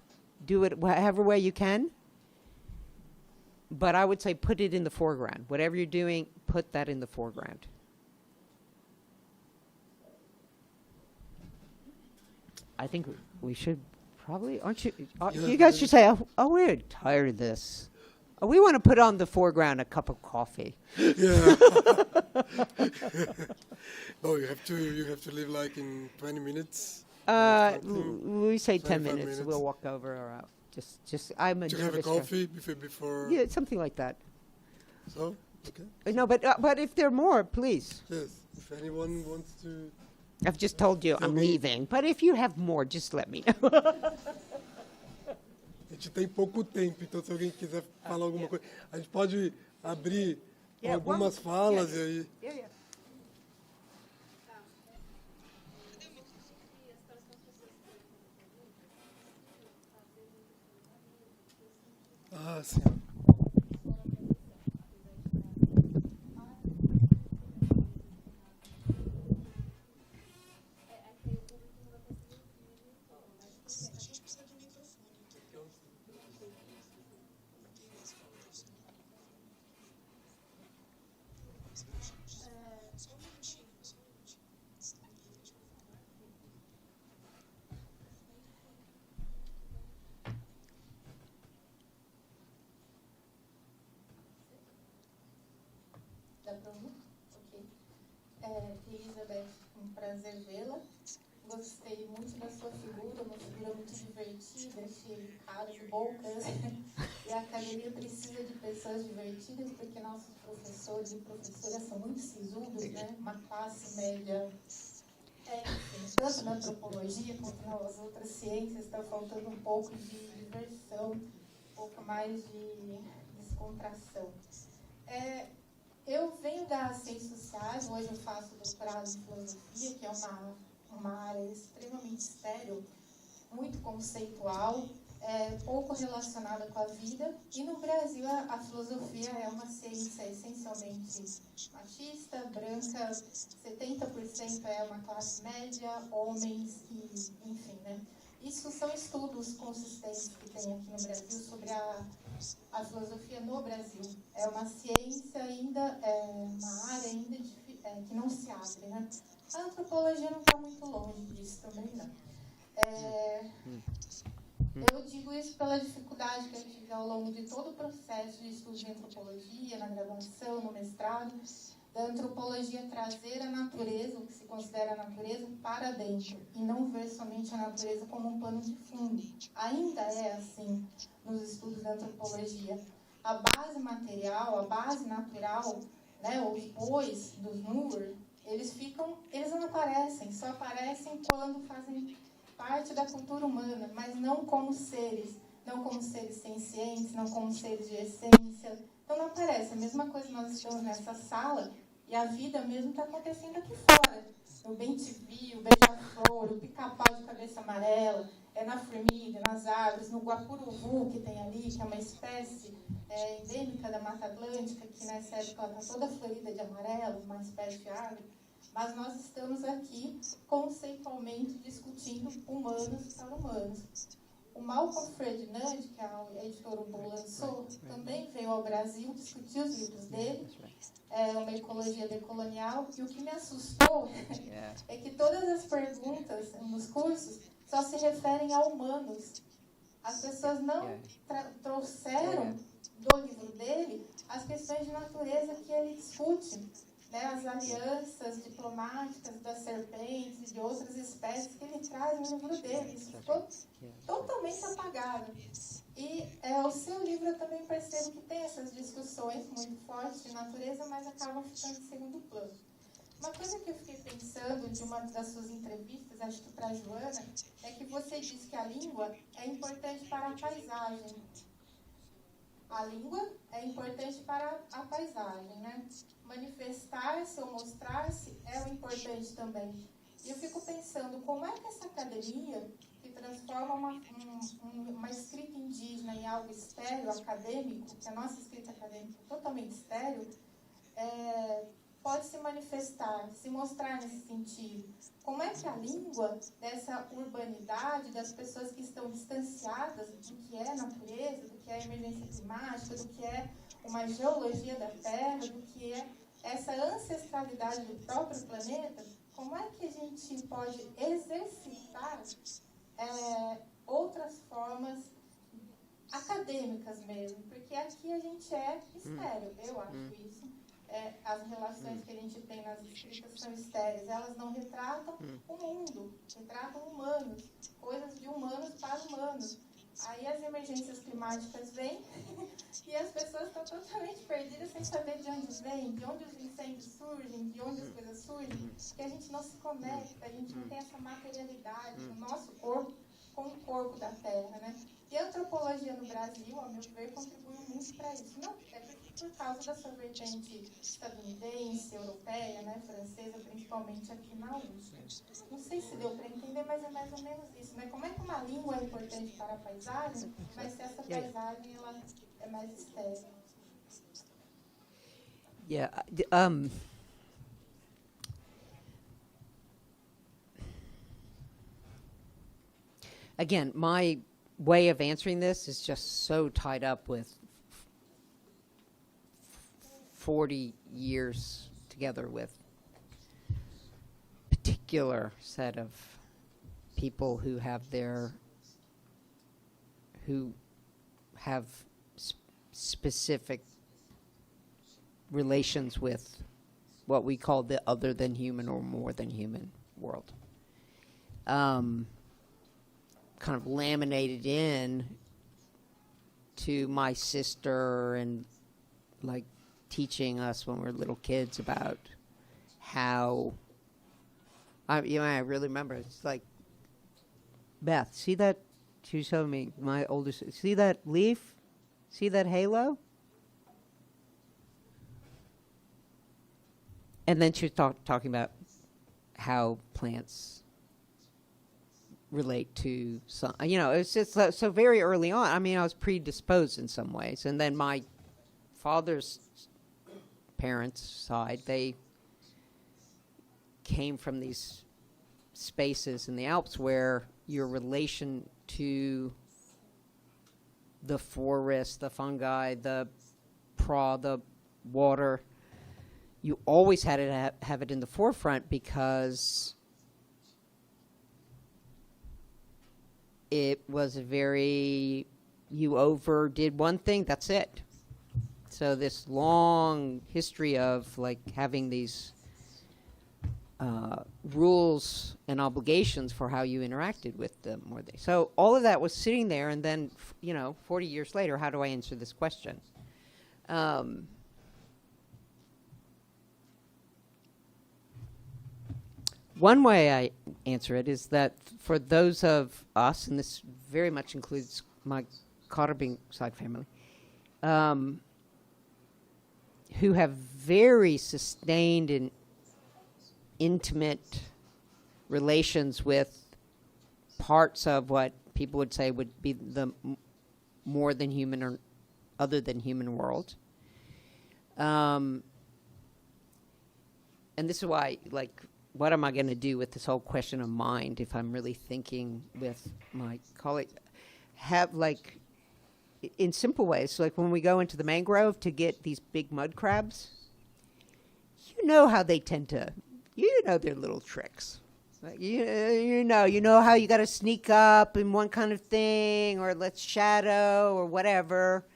Do it whatever way you can. But I would say put it in the foreground. Whatever you're doing, put that in the foreground. I think we should probably, aren't you? You guys should say, oh, we're tired of this. Oh, we want to put on the foreground a cup of coffee. Yeah. Oh, you have to leave like in 20 minutes. We say 10 minutes. We'll walk over or out. Just I'm a. To have a coffee before. Yeah, something like that. So, okay. No, but if there are more, please. Yes. If anyone wants to. I've just told you I'm leaving, but if you have more, just let me know. A gente tem pouco tempo, então se alguém quiser falar alguma coisa, a gente pode abrir algumas falas e aí. Ah, sim. Elizabeth, um prazer vê-la. Gostei muito da sua figura, uma figura muito divertida, cheia de caras e bocas. E a academia precisa de pessoas divertidas, porque nossos professores e professoras são muito sisudos, né? Uma classe média, enfim, tanto na antropologia quanto nas outras ciências, está faltando um pouco de diversão, um pouco mais de descontração. Eu venho das Ciências Sociais, hoje eu faço doutorado em filosofia, que é uma área extremamente estéril, muito conceitual, pouco relacionada com a vida. E no Brasil a filosofia é uma ciência essencialmente machista, branca, 70% é uma classe média, homens, e, enfim, né? Isso são estudos consistentes que tem aqui no Brasil sobre a filosofia no Brasil. É uma ciência ainda, uma área ainda que não se abre, né? A antropologia não está muito longe disso também, não. Eu digo isso pela dificuldade que eu tive ao longo de todo o processo de estudo de antropologia, na graduação, no mestrado, da antropologia trazer a natureza, o que se considera a natureza, para dentro, e não ver somente a natureza como um pano de fundo. Ainda é assim nos estudos da antropologia. A base material, a base natural, né, os bois dos Nuer, eles não aparecem, só aparecem quando fazem parte da cultura humana, mas não como seres sencientes, não como seres de essência. Então não aparece. A mesma coisa, nós estamos nessa sala e a vida mesmo está acontecendo aqui fora. O bem-te-vi, o beija-flor, o pica-pau de cabeça amarela, na formiga, nas árvores, no guapuruvu que tem ali, que é uma espécie endêmica da Mata Atlântica, que nessa época ela está toda florida de amarelo, uma espécie de árvore. Mas nós estamos aqui conceitualmente discutindo humanos para humanos. O Malcolm Ferdinand, que a editora Ubu lançou, também veio ao Brasil discutir os livros dele, uma ecologia decolonial, e o que me assustou é que todas as perguntas nos cursos só se referem a humanos. As pessoas não trouxeram do livro dele as questões de natureza que ele discute, né, as alianças diplomáticas das serpentes e de outras espécies que ele traz no livro dele. Isso ficou totalmente apagado. E o seu livro eu também percebo que tem essas discussões muito fortes de natureza, mas acabam ficando em segundo plano. Uma coisa que eu fiquei pensando de uma das suas entrevistas, acho que para a Joana, é que você disse que a língua é importante para a paisagem. A língua é importante para a paisagem, né? Manifestar-se ou mostrar-se é o importante também. E eu fico pensando, como é que essa academia, que transforma uma escrita indígena em algo estéril, acadêmico, que a nossa escrita acadêmica é totalmente estéril, pode se manifestar, se mostrar nesse sentido? Como é que a língua dessa urbanidade, das pessoas que estão distanciadas do que é natureza, do que é emergência climática, do que é uma geologia da Terra, do que é essa ancestralidade do próprio planeta, como é que a gente pode exercitar outras formas acadêmicas mesmo? Porque aqui a gente é estéril, eu acho isso. As relações que a gente tem nas escritas são estéreis, elas não retratam o mundo, retratam humanos, coisas de humanos para humanos. Aí as emergências climáticas vêm e as pessoas estão totalmente perdidas sem saber de onde vem, de onde os incêndios surgem, de onde as coisas surgem, porque a gente não se conecta, a gente não tem essa materialidade no nosso corpo com o corpo da Terra, né? E a antropologia no Brasil, ao meu ver, contribuiu muito para isso. Não, por causa da sua vertente estadunidense, europeia, né, francesa, principalmente aqui na USP. Não sei se deu para entender, mas é mais ou menos isso, né? Como é que uma língua é importante para a paisagem, mas se essa paisagem ela é mais estéril? Again, my way of answering this is just so tied up with 40 years together with particular set of people who have specific relations with what we call the other than human or more than human world. Kind kind of laminated in to my sister and like teaching us when we were little kids about how I really remember. It's like, Beth, see that? She showed me, my oldest, see that leaf? See that halo? And then she was talking about how plants relate to some, it's just so very early on. I mean, I was predisposed in some ways. And then my father's parents' side, they came from these spaces in the Alps where your relation to the forest, the fungi, the water, you always had to have it in the forefront because it was you overdid one thing, that's it. So this long history of like having these rules and obligations for how you interacted with them. So all of that was sitting there, and then, 40 years later, how do I answer this question? One way I answer it is that for those of us, and this very much includes my Carabing side family, who have very sustained and intimate relations with parts of what people would say would be the more than human or other than human world. And this is why, like, what am I going to do with this whole question of mind if I'm really thinking with my colleagues? Have, like, in simple ways, like when we go into the mangrove to get these big mud crabs, you know how they tend to, their little tricks. Like, you know how you got to sneak up in one kind of thing, or let's shadow or whatever,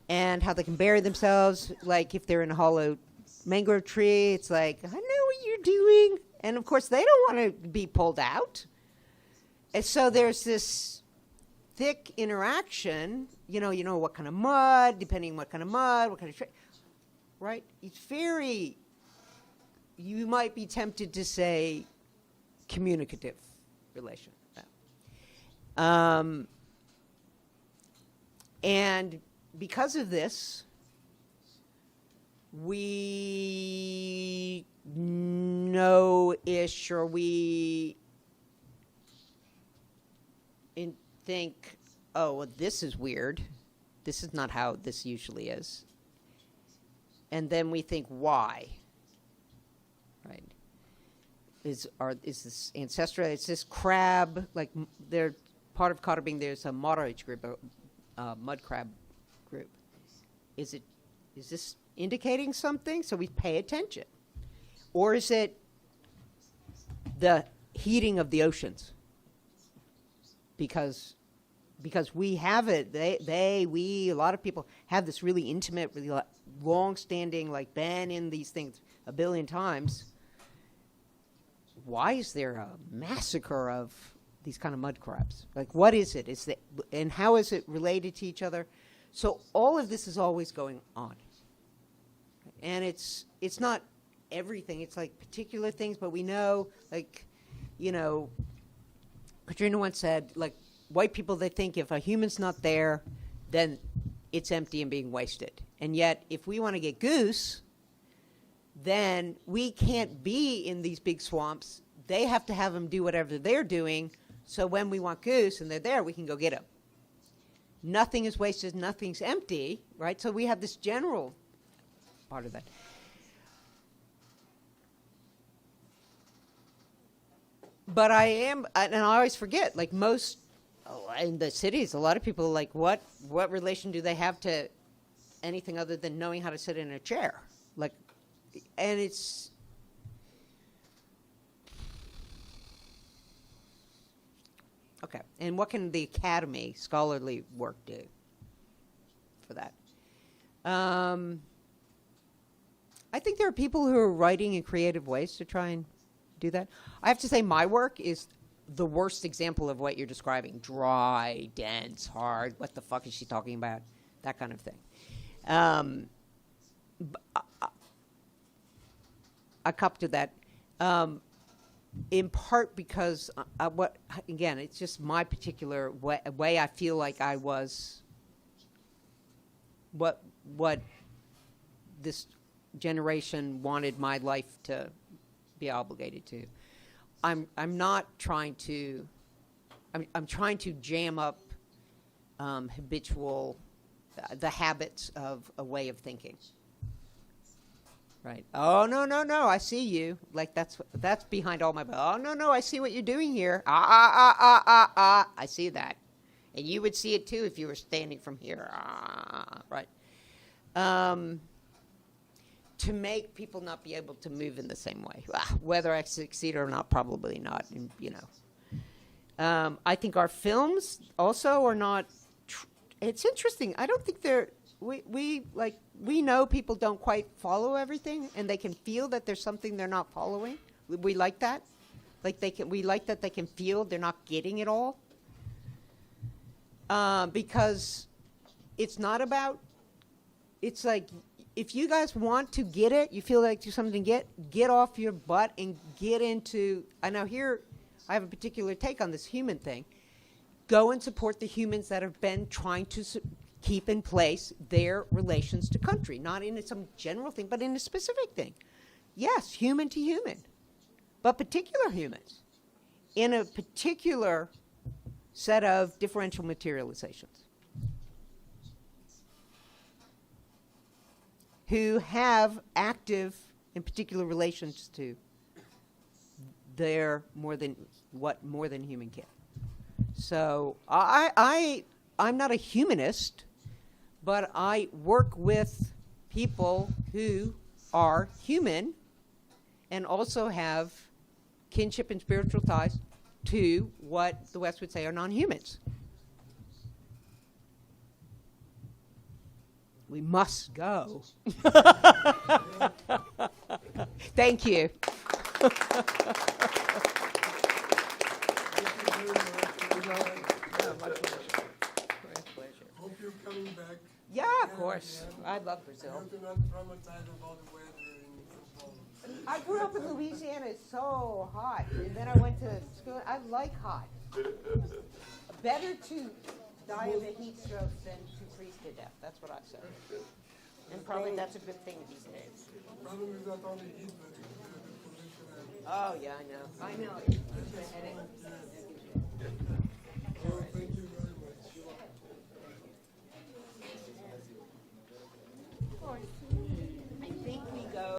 and how they can bury themselves. Like if they're in a hollow mangrove tree, it's like, I know what you're doing. And of course, they don't want to be pulled out. And so there's this thick interaction, you know what kind of mud, depending on what kind of mud, what kind of tree, right? It's very, you might be tempted to say, communicative relation. And because of this, we know-ish, or we think, oh, well, this is weird. This is not how this usually is. And then we think, why? Right? Is this ancestral? Is this crab? Like, they're part of Carabing, there's a Morage group, a mud crab group. Is this indicating something? So we pay attention. Or is it the heating of the oceans? Because we have it, we, a lot of people have this really intimate, really long-standing, like, been in these things a billion times. Why is there a massacre of these kind of mud crabs? Like, what is it? And how is it related to each other? So all of this is always going on. And it's not everything. It's like particular things, but we know, like, Katrina once said, like, white people, they think if a human's not there, then it's empty and being wasted. And yet, if we want to get goose, then we can't be in these big swamps. They have to have them do whatever they're doing, so when we want goose and they're there, we can go get them. Nothing is wasted, nothing's empty, right? So we have this general part of that. But and I always forget, like most, in the cities, a lot of people, like, what relation do they have to anything other than knowing how to sit in a chair? Like, and it's, okay, and what can the academy, scholarly work do for that? I think there are people who are writing in creative ways to try and do that. I have to say my work is the worst example of what you're describing. Dry, dense, hard. What the fuck is she talking about? That kind of thing. I cop to that. In part because again, it's just my particular way I feel like I was what this generation wanted my life to be obligated to. I'm not trying to. I'm trying to jam up habitual the habits of a way of thinking. Right. Oh no! I see you. Like that's behind all my. Oh no! I see what you're doing here. I see that, and you would see it too if you were standing from here. Right. To make people not be able to move in the same way. Whether I succeed or not, probably not. And, I think our films also are not. It's interesting. I don't think they're. We know people don't quite follow everything, and they can feel that there's something they're not following. We like that. We like that they can feel they're not getting it all. Because it's not about. It's like. If you guys want to get it, you feel like there's something to get off your butt and get into. I know here, I have a particular take on this human thing. Go and support the humans that have been trying to keep in place their relations to country, not in some general thing, but in a specific thing. Yes, human to human, but particular humans in a particular set of differential materializations. Who have active and particular relations to their more than human can. So I'm not a humanist, but I work with people who are human and also have kinship and spiritual ties to what the West would say are non-humans. We must go. Thank you. Hope you're coming back. Yeah, of course. I love Brazil. I hope you're not traumatized about the weather in São Paulo. I grew up in Louisiana. It's so hot. And then I went to school. I like hot. Better to die of a heat stroke than to freeze to death. That's what I say. And probably that's a good thing these days. The problem is not only heat, but the pollution. Oh, yeah, I know. It's a headache.